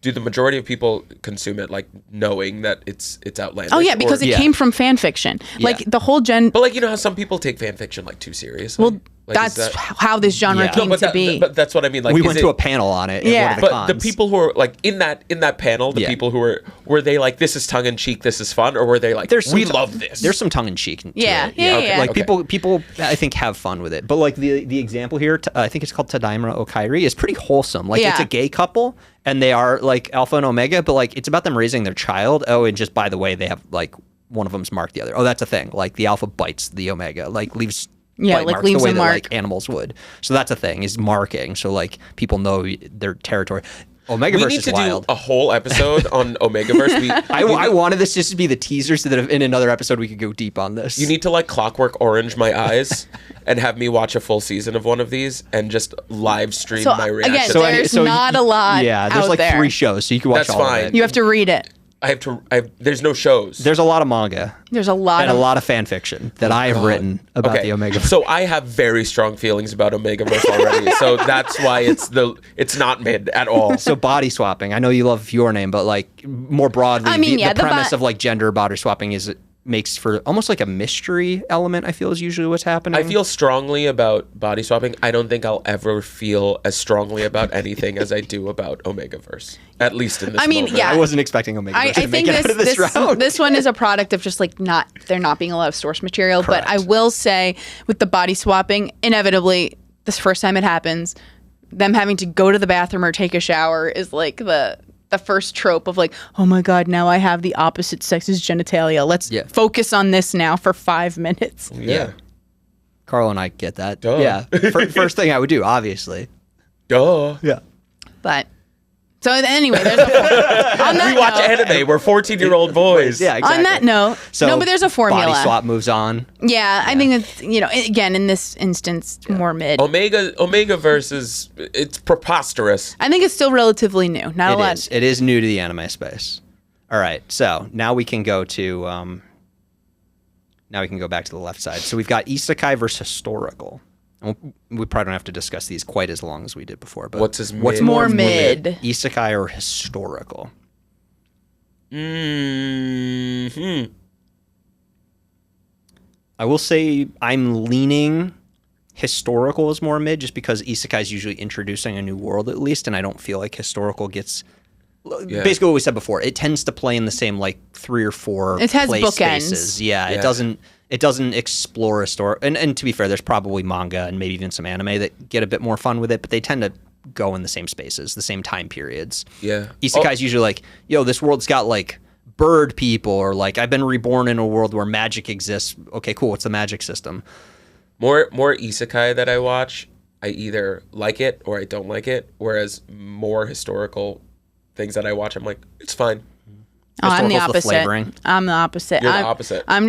do the majority of people consume it like knowing that it's outlandish? Oh yeah, because or, it came from fan fiction. Like the whole But like, you know how some people take fan fiction like too seriously? Well, like, that's how this genre came to be. But that's what I mean. Like, we went to a panel on it. Yeah. One of the but the cons. people who are like in that panel, the people who were they like, this is tongue in cheek, this is fun, or were they like, we love this? There's some tongue in cheek. Yeah. Like people, I think have fun with it. But like the example here, I think it's called Tadaima Okairi, is pretty wholesome. Like it's a gay couple, and they are like Alpha and Omega, but like it's about them raising their child. Oh, and just by the way, they have like one of them's marked the other. Oh, that's a thing. Like the Alpha bites the Omega, like leaves. Yeah, like marks, leaves the way a that mark. like animals would. So that's a thing, is marking. So like people know their territory. We Omegaverse need is to wild. do a whole episode on Omegaverse. I wanted this just to be the teaser so that in another episode we could go deep on this. You need to like Clockwork Orange my eyes and have me watch a full season of one of these and just live stream my reaction. Again, there's not a lot. Yeah, there's out like there. 3 shows, so you can watch That's all fine. of it. You have to read it. There's no shows. There's a lot of manga There's a lot and of a lot of fan fiction that I have written about the Omegaverse. So I have very strong feelings about Omegaverse already. So that's why it's not mid at all. So body swapping. I know you love Your Name, but like more broadly, I mean, the premise of like gender body swapping is it makes for almost like a mystery element, I feel, is usually what's happening. I feel strongly about body swapping. I don't think I'll ever feel as strongly about anything as I do about Omegaverse. At least in this moment. yeah. I wasn't expecting Omegaverse I to make think it out of this round. this one is a product of just like there not being a lot of source material. Correct. But I will say with the body swapping, inevitably, this first time it happens, them having to go to the bathroom or take a shower is like the first trope of like, oh my God, now I have the opposite sex's genitalia. Let's focus on this now for 5 minutes. Yeah. Carl and I get that. Duh. Yeah. First thing I would do, obviously. Duh. Yeah. But so anyway, there's on that We watch note, anime. We're 14-year-old boys. Yeah, exactly. On that note, no, but there's a formula. Body swap moves on. Yeah, I think it's, again, in this instance, more mid. Omegaverse is, it's preposterous. I think it's still relatively new. Not a lot. It is new to the anime space. All right, so now we can go to back to the left side. So we've got isekai versus historical. We probably don't have to discuss these quite as long as we did before. But What's more mid? Isekai or historical? Hmm. I will say I'm leaning historical is more mid, just because isekai is usually introducing a new world at least, and I don't feel like historical gets. Yeah. Basically, what we said before, it tends to play in the same like 3 or 4. It has play bookends. spaces. Yeah, it doesn't explore a story. And to be fair, there's probably manga and maybe even some anime that get a bit more fun with it, but they tend to go in the same spaces, the same time periods. Yeah. Isekai is usually like, this world's got like bird people, or like I've been reborn in a world where magic exists. Okay, cool. What's the magic system? More isekai that I watch, I either like it or I don't like it. Whereas more historical things that I watch, I'm like, it's fine. I'm the Historical's the opposite. flavoring. I'm the opposite. You're the opposite. I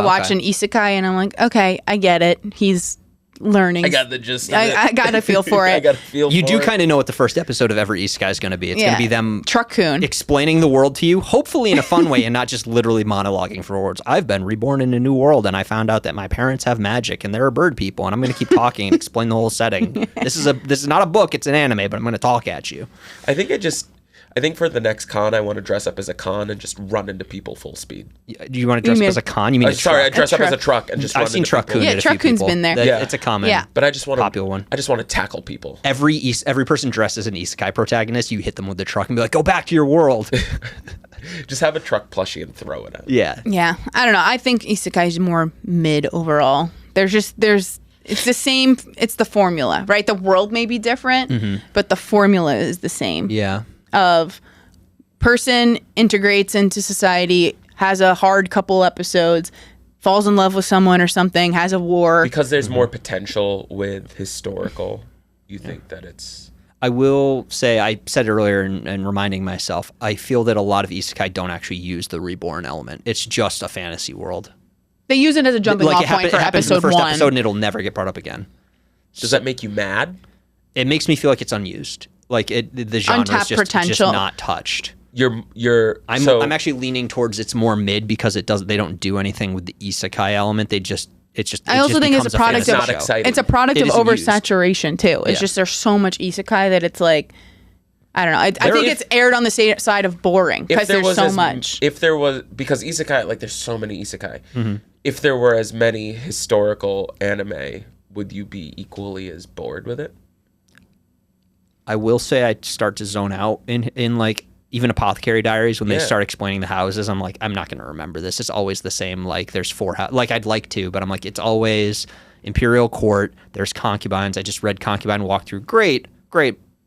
watch an isekai and I'm like, okay, I get it. He's learning. I got the gist. I got to feel for it. I got to feel. You for do it. kind of know what the first episode of every isekai is going to be. It's going to be them Truck-kun. explaining the world to you, hopefully in a fun way and not just literally monologuing for words. I've been reborn in a new world and I found out that my parents have magic and there are bird people, and I'm going to keep talking and explain the whole setting. This is not a book, it's an anime, but I'm going to talk at you. I think for the next con, I want to dress up as a con and just run into people full speed. Do you want to dress up as a con? You mean I dress up as a truck and just run I've seen into Truck-kun. people. Yeah, Truck-kun's been there. Yeah. It's a common. Yeah. But I just want popular one. I just want to tackle people. Every person dressed as an isekai protagonist, you hit them with the truck and be like, go back to your world. Just have a truck plushie and throw it at. Yeah. Yeah, I don't know. I think isekai is more mid overall. It's the same. It's the formula, right? The world may be different, but the formula is the same. Yeah. Of person integrates into society, has a hard couple episodes, falls in love with someone or something, has a war. Because there's more potential with historical. You think that it's... I will say, I said earlier and reminding myself, I feel that a lot of isekai don't actually use the reborn element. It's just a fantasy world. They use it as a jumping off point for it happens in episode the first 1. episode and it'll never get brought up again. Does that make you mad? It makes me feel like it's unused. Like the genre is Untapped just potential. not touched. I'm actually leaning towards it's more mid because they don't do anything with the isekai element. I also think it's a product of not exciting. it's a product It of isn't used. oversaturation too. It's just there's so much isekai that it's like I don't know. I think it's aired on the side of boring because there's so much. If there was, because isekai, like there's so many isekai. Mm-hmm. If there were as many historical anime, would you be equally as bored with it? I will say I start to zone out in like even Apothecary Diaries when they start explaining the houses. I'm like, I'm not going to remember this. It's always the same. Like there's 4 houses. Like I'd like to, but I'm like, it's always Imperial Court. There's concubines. I just read Concubine Walkthrough. Great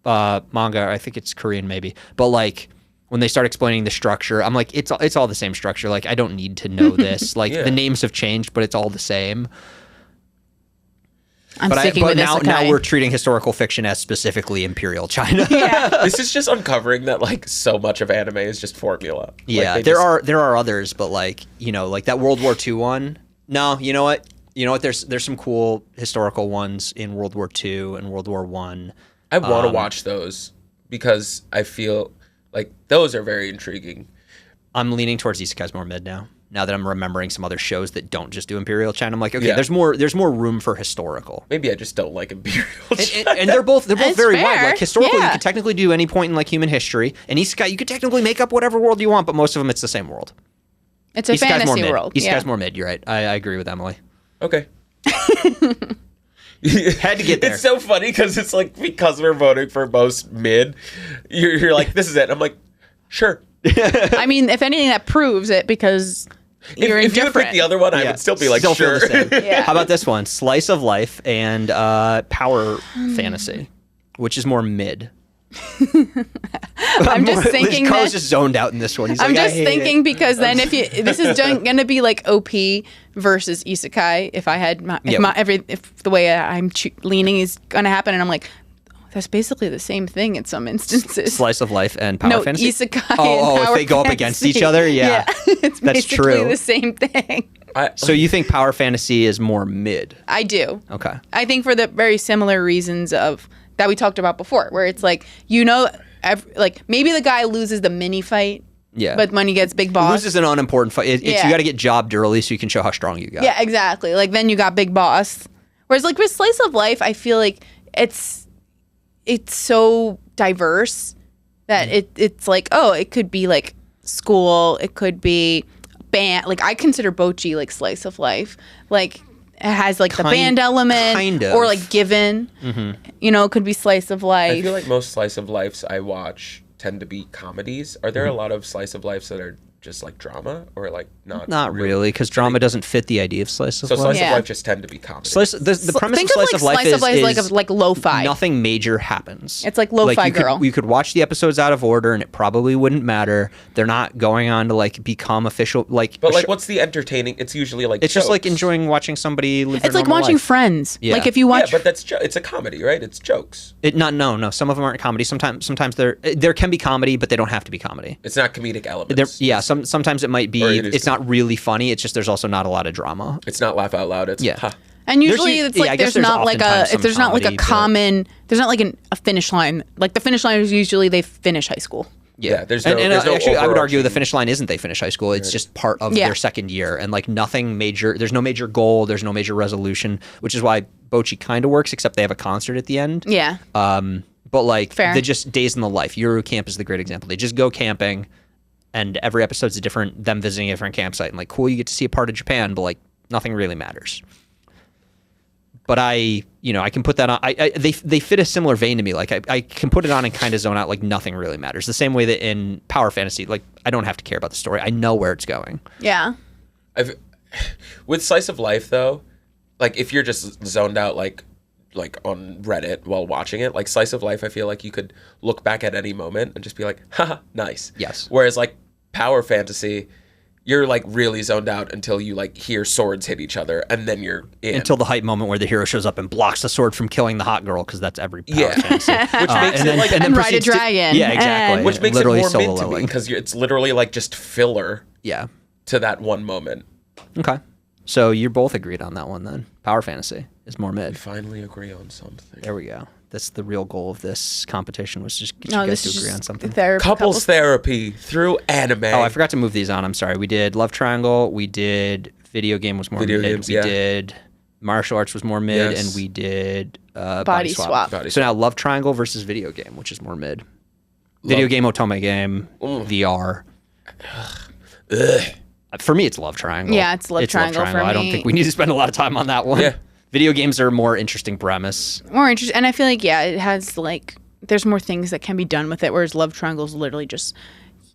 manga. I think it's Korean maybe. But like when they start explaining the structure, I'm like, it's all the same structure. Like I don't need to know this. Like the names have changed, but it's all the same. But now we're treating historical fiction as specifically Imperial China. Yeah. This is just uncovering that like so much of anime is just formula. Yeah, like, there are others, but like, you know, like that World War II one. No, you know what? There's some cool historical ones in World War II and World War I. I want to watch those because I feel like those are very intriguing. I'm leaning towards isekai's more mid now. Now that I'm remembering some other shows that don't just do Imperial China, I'm like, okay, there's more room for historical. Maybe I just don't like Imperial China. And they're both very fair. wide. Like historical, you could technically do any point in like human history. And isekai, you could technically make up whatever world you want, but most of them it's the same world. It's a fantasy world. Isekai's more mid. You're right. I agree with Emily. Okay. Had to get there. It's so funny because it's like because we're voting for most mid, you're like, this is it. I'm like, sure. I mean, if anything, that proves it because you're if you would indifferent. pick the other one, I would still be like, still sure. feel the same. Yeah. How about this one? Slice of life and power fantasy, which is more mid. I'm just thinking Carl's just zoned out in this one. He's I'm like, just thinking because then this is going to be like OP versus isekai. If I had if the way I'm leaning is going to happen, and I'm like, that's basically the same thing in some instances. Slice of life and power fantasy. Isekai. Oh, and if they go up against each other, yeah. It's that's basically true. the same thing. So you think power fantasy is more mid? I do. Okay. I think for the very similar reasons of that we talked about before, where it's like, like maybe the guy loses the mini fight, but when he gets big boss, loses an unimportant fight. You got to get jobbed early so you can show how strong you got. Yeah, exactly. Like then you got big boss. Whereas like with slice of life, I feel like it's so diverse that it's like, oh, it could be like school, it could be band. Like I consider Bochi like slice of life. Like it has like the band element, kind of. or like Given. Mm-hmm. You know, it could be slice of life. I feel like most slice of lives I watch tend to be comedies. Are there a lot of slice of lives that are just like drama or like not really, because drama doesn't fit the idea of slice of life. So slice of life just tend to be comedy. The premise of slice of life is like lo-fi. Nothing major happens. It's like lo-fi girl. You could watch the episodes out of order and it probably wouldn't matter. They're not going on to like become official. But like, what's the entertaining? It's usually like it's jokes. just like enjoying watching somebody live. It's like watching life. Friends. Yeah. Like if you watch, but it's a comedy, right? It's jokes. No. Some of them aren't comedy. Sometimes there can be comedy, but they don't have to be comedy. It's not comedic elements. Sometimes it might be. It's not really funny. It's just there's also not a lot of drama. It's not laugh out loud. It's And usually it's like there's not like a finish line. Like the finish line is usually they finish high school. Yeah, there's actually I would argue the finish line isn't they finish high school. It's just part of their second year, and like nothing major. There's no major goal. There's no major resolution, which is why Bochi kind of works, except they have a concert at the end. Yeah. But like they're just days in the life. Yuru Camp is the great example. They just go camping. And every episode's them visiting a different campsite. And like, cool, you get to see a part of Japan, but like nothing really matters. But I can put that on. They fit a similar vein to me. Like I can put it on and kind of zone out. Like nothing really matters. The same way that in power fantasy, like I don't have to care about the story. I know where it's going. Yeah. With slice of life though, like if you're just zoned out, like on Reddit while watching it, like slice of life, I feel like you could look back at any moment and just be like, haha, nice. Yes. Whereas like power fantasy, you're like really zoned out until you like hear swords hit each other and then you're in. Until the hype moment where the hero shows up and blocks the sword from killing the hot girl, because that's every power fantasy. Which makes it like... And then ride a dragon. Yeah, exactly. Which makes it more mid to me, because it's literally like just filler to that one moment. Okay. So you're both agreed on that one then. Power fantasy is more mid. We finally agree on something. There we go. That's the real goal of this competition, was just get you guys to agree on something. Couples therapy through anime. Oh, I forgot to move these on. I'm sorry. We did Love Triangle. We did Video Game was more mid. Games, we did Martial Arts was more mid. And we did Body Swap. Body So now Love Triangle versus Video Game, which is more mid. Video game, otome game, VR. Ugh. For me, it's love triangle. Yeah, it's love triangle for I don't me. think we need to spend a lot of time on that one. Yeah. Video games are a more interesting premise. More interesting, and I feel like it has like there's more things that can be done with it. Whereas love triangle is literally just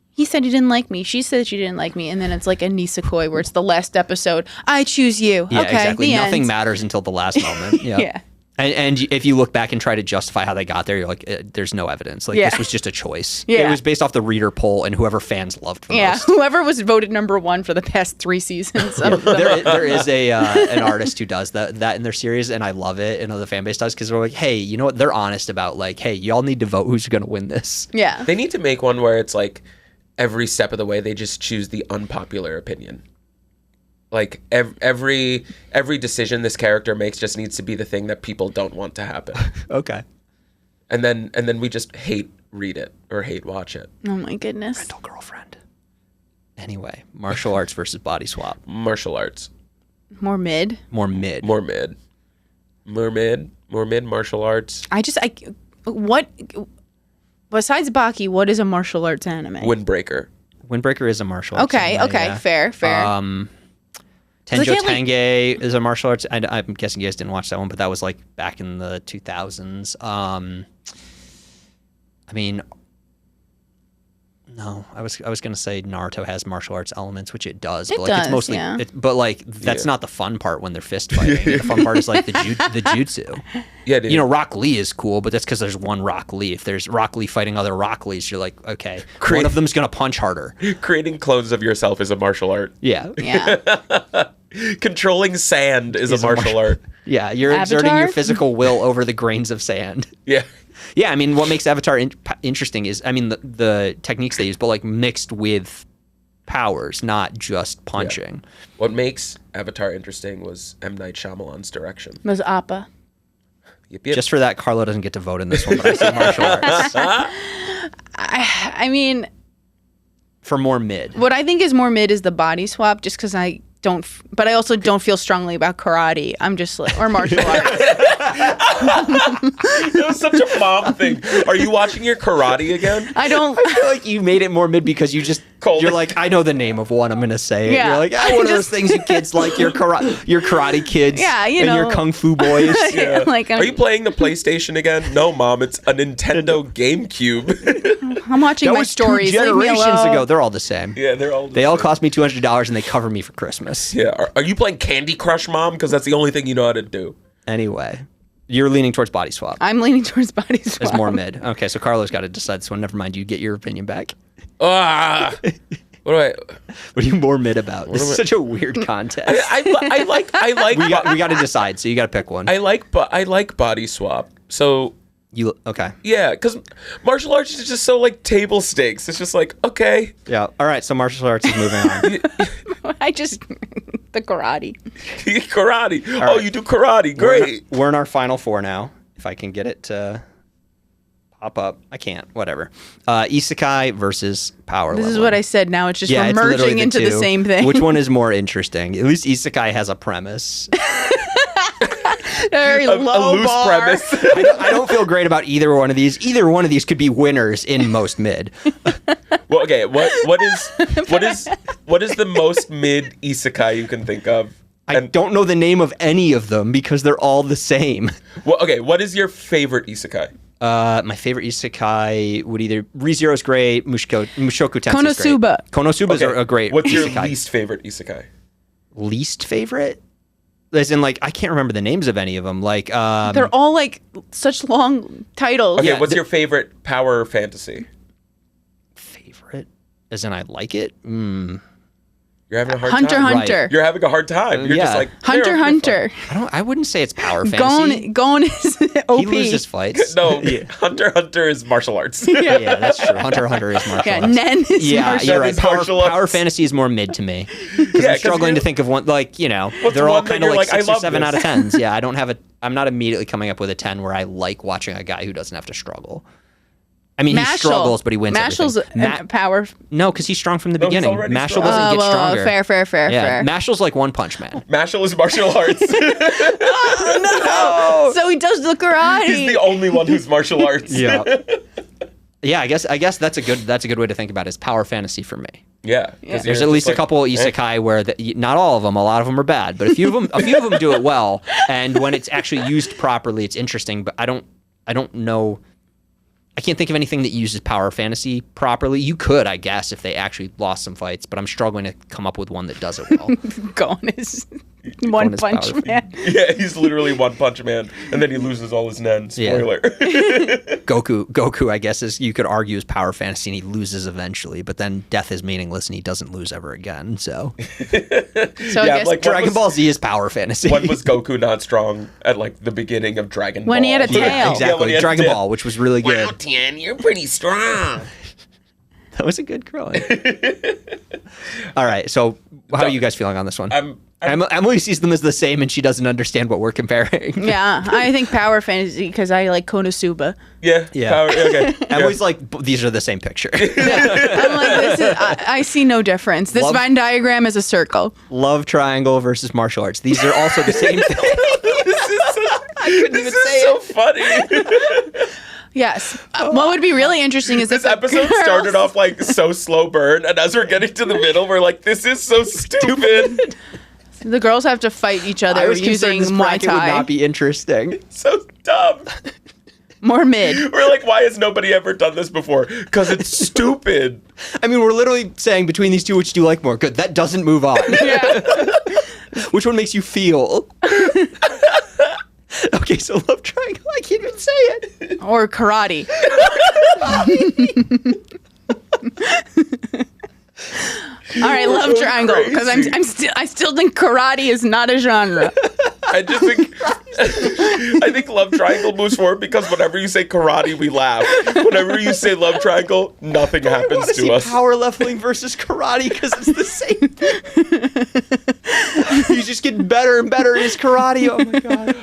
he said he didn't like me, she said she didn't like me, and then it's like a nisekoi where it's the last episode. I choose you. Yeah, okay, exactly. the Nothing end. matters until the last moment. Yep. Yeah. And if you look back and try to justify how they got there, you're like, there's no evidence. Like, Yeah. this was just a choice. Yeah. It was based off the reader poll and whoever fans loved the Yeah, most. whoever was voted number 1 for the past 3 seasons. Of the There is an artist who does that in their series, and I love it. And the fan base does because they're like, hey, you know what? They're honest about like, hey, y'all need to vote who's going to win this. yeah. They need to make one where it's like every step of the way they just choose the unpopular opinion. Like every decision this character makes just needs to be the thing that people don't want to happen. Okay. And then we just hate read it or hate watch it. Oh my goodness. Rental girlfriend. Anyway, martial arts versus body swap. Martial arts. More mid. More mid. More mid martial arts. What besides Baki, what is a martial arts anime? Windbreaker. Windbreaker is a martial arts. Okay, anime, okay, yeah. fair. Tenjo can't, like- Tenge is a martial arts. I'm guessing you guys didn't watch that one, but that was like back in the 2000s. I mean, no, I was gonna say Naruto has martial arts elements, which it does. But It like it's does, mostly, yeah. but like that's not the fun part when they're fist fighting. The fun part is like the jutsu. Yeah, dude. You know, Rock Lee is cool, but that's because there's one Rock Lee. If there's Rock Lee fighting other Rock Lees, you're like, okay, one of them's gonna punch harder. Creating clones of yourself is a martial art. Yeah, Yeah. Controlling sand is a martial art. yeah, you're Avatar? exerting your physical will over the grains of sand. Yeah. Yeah, I mean, what makes Avatar interesting is, I mean, the techniques they use, but like mixed with powers, not just punching. What makes Avatar interesting was M. Night Shyamalan's direction. Was Appa. Yep, yep. Just for that, Carlo doesn't get to vote in this one, but I say martial arts I mean, for more mid. what I think is more mid is the body swap, just because I don't, but I also don't feel strongly about karate. I'm just like, or martial arts. It was such a mom thing. Are you watching your karate again? I don't. I feel like you made it more mid because you just Cold. you're like, I know the name of one, I'm gonna say it. Yeah. You're like, one of those things you kids like, your karate kids, Yeah, you and know. your kung fu boys. Yeah. Like, Are you playing the PlayStation again? No, Mom. It's a Nintendo GameCube. I'm watching That my was stories. 2 Leave me generations alone. ago. They're all the same. Yeah, they're all. They all cost me $200 and they cover me for Christmas. Yeah. Are you playing Candy Crush, Mom? Because that's the only thing you know how to do. Anyway, you're leaning towards body swap. I'm leaning towards body swap. As more mid. Okay, so Carlo's got to decide this one. Never mind. You get your opinion back. Ah. What do I? What are you more mid about? This is such a weird contest. I like. we got to decide. So you got to pick one. I like body swap. So Okay. yeah, because martial arts is just so like table stakes. It's just like okay, Yeah. All right. So martial arts is moving on. I just the karate. karate. Oh, right. you do karate. Great. We're in our final 4 now. If I can get it to pop up, I can't. Whatever. Isekai versus power This level. is what I said. Now it's just we're it's literally merging into the two. same thing. Which one is more interesting? At least Isekai has a premise. Very A low loose bar. premise. I don't feel great about either one of these. Either one of these could be winners in most mid. Well, okay. What is the most mid isekai you can think of? I don't know the name of any of them because they're all the same. Well, okay. What is your favorite isekai? My favorite isekai would either ReZero's great, Mushoku Tensei's Konosuba. great. Konosuba's Okay, a great What's your isekai. least favorite isekai? Least favorite? As in, like, I can't remember the names of any of them. Like, They're all like such long titles. Okay. Yeah, What's your favorite power fantasy? favorite? As in, I like it? You're having a hard Hunter time. Hunter. You're having a hard time. You're Yeah. just like Hunter they're Hunter. I wouldn't say it's power fantasy. Gon is OP. He loses fights. No, Yeah. Hunter Hunter is martial arts. Yeah, that's true. Hunter x Hunter is martial Yeah, arts. Nen is Yeah, martial you're arts. right. Martial arts. Power fantasy is more mid to me. Because Yeah, I'm struggling to think of one. Like, you know, What's they're all one that kind of you're like like, I 6 or love 7 this? out of 10s. Yeah, I'm not immediately coming up with a 10 where I like watching a guy who doesn't have to struggle. I mean, he struggles, but he wins Mashal's everything. power. No, because he's strong from the No, he's beginning. already Mashal strong. doesn't get stronger. Fair. Yeah, Mashal's like One Punch Man. Mashal is martial arts. So he does the karate. He's the only one who's martial arts. Yeah. Yeah, I guess that's a good way to think about it. Is power fantasy for me. Yeah. There's at least a couple of isekai where not all of them, a lot of them are bad, but a few of them do it well. And when it's actually used properly, it's interesting. But I don't know. I can't think of anything that uses power fantasy properly. You could, I guess, if they actually lost some fights, but I'm struggling to come up with one that does it well. Gon is One Punch Man. Yeah, he's literally One Punch Man, and then he loses all his nen. Spoiler. Yeah. Goku, I guess, you could argue is power fantasy, and he loses eventually, but then death is meaningless, and he doesn't lose ever again. So I guess like Dragon Ball Z is power fantasy. When was Goku not strong at like the beginning of Dragon Ball? When he had a tail. Yeah, exactly. Yeah, Dragon Ball, which was really good. Wow, Tien, you're pretty strong. That was a good growing. All right, so how are you guys feeling on this one? Emily sees them as the same, and she doesn't understand what we're comparing. Yeah, I think power fantasy because I like Konosuba. Yeah. Power, okay. Emily's like, these are the same picture. I'm like, I see no difference. This Venn diagram is a circle. Love triangle versus martial arts. These are also the same thing. This is so funny. Yes. What would be really interesting is this episode started off like so slow burn, and as we're getting to the middle, we're like, this is so stupid. The girls have to fight each other I was using concerned this Muay bracket would Thai. not be interesting. So dumb. More mid. We're like, why has nobody ever done this before? Because it's stupid. I mean, we're literally saying between these two, which do you like more? Good. That doesn't move on. Yeah. Which one makes you feel? Okay, so love triangle. I can't even say it. Or karate. All right, love so triangle because I still think karate is not a genre. I just think love triangle moves forward because whenever you say karate, we laugh. Whenever you say love triangle, nothing happens to us. Power leveling versus karate because it's the same thing. He's just getting better and better at his karate. Oh my god.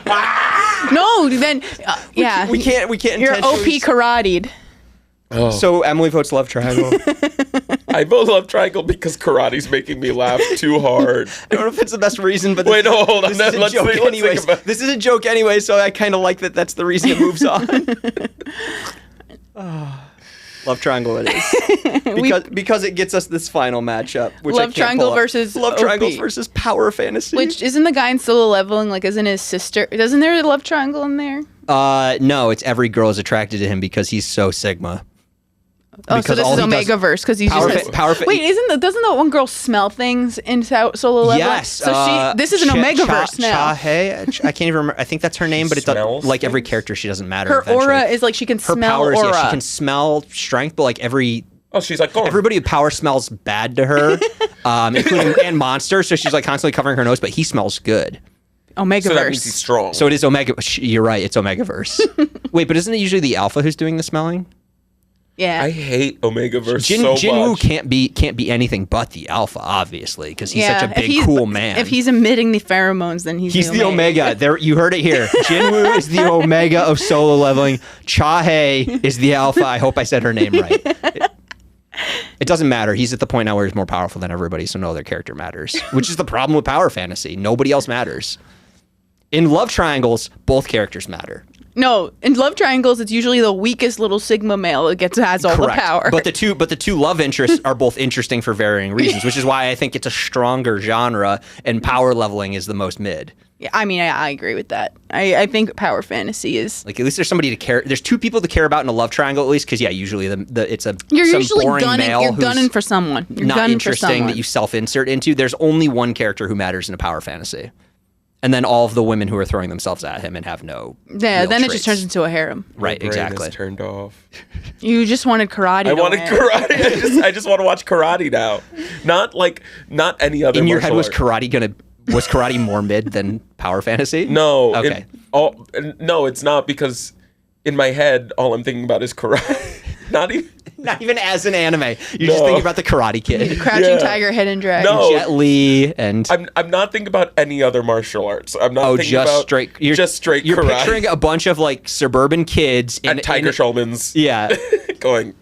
No, then yeah, we can't. You're OP karate'd. Oh. So Emily votes love triangle. I vote love triangle because karate's making me laugh too hard. I don't know if it's the best reason, but wait, no, hold on. Let's think about this is a joke anyway, so I kind of like that. That's the reason it moves on. Love triangle it is because it gets us this final matchup. Which Love triangle versus love OP. triangles versus power fantasy. Which isn't the guy in Solo Leveling like? Isn't his sister? Isn't there a love triangle in there? No, it's every girl is attracted to him because he's so Sigma. Oh, so this is Omegaverse because he's Wait, doesn't the one girl smell things in Solo Leveling? Yes. So this is an Omegaverse now. I can't even remember. I think that's her name, but it doesn't. Like every character, she doesn't matter. Her eventually. aura is like she can her smell powers, aura. Yeah, she can smell strength, but like she's like everybody with power smells bad to her, including and Monster. So she's like constantly covering her nose, but he smells good. Omegaverse. So that means he's strong. So it is Omega. You're right. It's Omegaverse. Wait, but isn't it usually the Alpha who's doing the smelling? Yeah. I hate Omegaverse so much. Jinwoo can't be anything but the Alpha, obviously, because he's such a big, cool man. If he's emitting the pheromones, then he's the Omega. There, you heard it here. Jinwoo is the Omega of Solo Leveling. Chahae is the Alpha. I hope I said her name right. It doesn't matter. He's at the point now where he's more powerful than everybody, so no other character matters. Which is the problem with power fantasy. Nobody else matters. In love triangles, both characters matter. No, in love triangles, it's usually the weakest little Sigma male that has all Correct. the power. But the two love interests are both interesting for varying reasons, which is why I think it's a stronger genre, and power leveling is the most mid. Yeah, I mean, I agree with that. I think power fantasy is like at least there's somebody to care. There's two people to care about in a love triangle at least, because usually it's a you're some usually boring gunning. male You're who's gunning for someone. You're not gunning interesting for someone. that you self-insert into. There's only one character who matters in a power fantasy. And then all of the women who are throwing themselves at him and have no then traits. it just turns into a harem. Right, My brain exactly. is turned off. You just wanted karate. I wanted karate. I just want to watch karate now. Not any other. In your head, was art. karate more mid than power fantasy? No. Okay. No, it's not, because in my head all I'm thinking about is karate. Not even as an anime. You're just thinking about the Karate Kid. Crouching Tiger, Hidden Dragon. No. Jet Li and I'm not thinking about any other martial arts. I'm not thinking just about straight. Just straight You're karate. picturing a bunch of like suburban kids and Tiger Shulmans. Yeah. Going.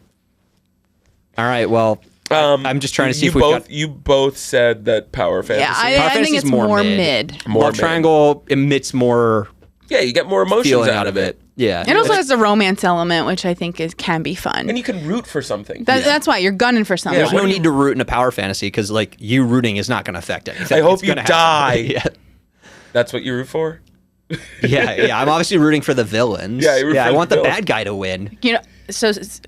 All right. Well, I'm just trying to see if we You both said that power fantasy. Yeah, I think it's more mid. Love Triangle emits more. Yeah, you get more emotions feeling out of it. Yeah. It also has a romance element, which I think can be fun. And you can root for something. That's why you're gunning for something. There's no need to root in a power fantasy because, like, you rooting is not going to affect anything. I hope It's you gonna die. Yeah. That's what you root for? Yeah. I'm obviously rooting for the villains. Yeah, you root for I the want the villains. bad guy to win.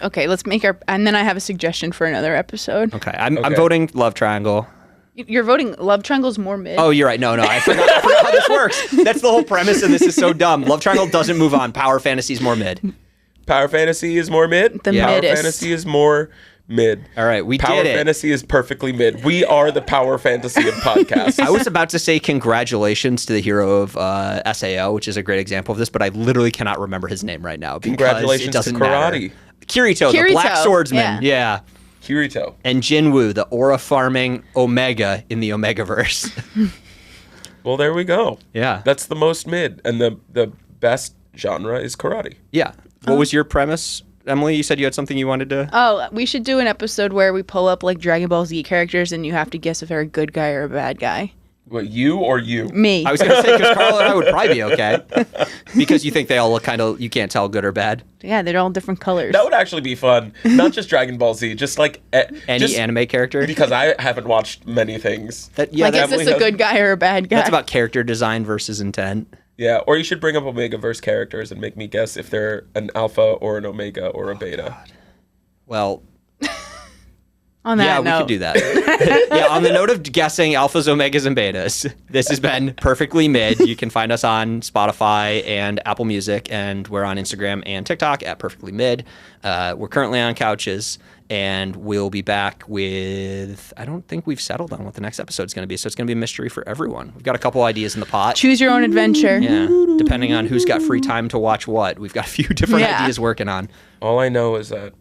Okay, let's make our... And then I have a suggestion for another episode. Okay. I'm voting love triangle. You're voting love triangle's more mid. Oh, you're right. No, I forgot how this works. That's the whole premise, and this is so dumb. Love triangle doesn't move on. Power fantasy is more mid. Power fantasy is more mid? The Power middest. fantasy is more mid. All right, we Power did it. fantasy is perfectly mid. We are the power fantasy of podcasts. I was about to say congratulations to the hero of SAO, which is a great example of this, but I literally cannot remember his name right now. Because Congratulations it doesn't to matter. Karate. Kirito, the Black Swordsman. Yeah. Kirito. And Jinwoo, the aura farming Omega in the Omegaverse. Well, there we go. Yeah. That's the most mid. And the best genre is karate. Yeah. What was your premise, Emily? You said you had something you wanted to... Oh, we should do an episode where we pull up like Dragon Ball Z characters and you have to guess if they're a good guy or a bad guy. What, you or you? Me. I was going to say, because Carl and I would probably be okay. Because you think they all look kind of... You can't tell good or bad. Yeah, they're all different colors. That would actually be fun. Not just Dragon Ball Z, just like... Any anime character? Because I haven't watched many things. Like, is this a good guy or a bad guy? That's about character design versus intent. Yeah, or you should bring up Omegaverse characters and make me guess if they're an alpha or an omega or a beta. God. Well... On that note. We could do that. Yeah, on the note of guessing alphas, omegas, and betas, this has been Perfectly Mid. You can find us on Spotify and Apple Music, and we're on Instagram and TikTok at Perfectly Mid. We're currently on couches, and we'll be back with... I don't think we've settled on what the next episode is going to be, so it's going to be a mystery for everyone. We've got a couple ideas in the pot. Choose your own adventure. Yeah, depending on who's got free time to watch what. We've got a few different ideas working on. All I know is that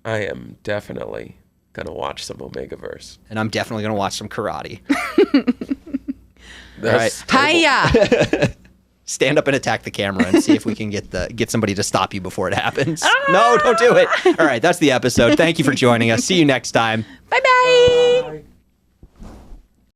I am definitely... gonna watch some Omegaverse. And I'm definitely gonna watch some karate. That's Hiya! Stand up and attack the camera and see if we can get somebody to stop you before it happens. No, don't do it. All right, that's the episode. Thank you for joining us. See you next time. Bye-bye!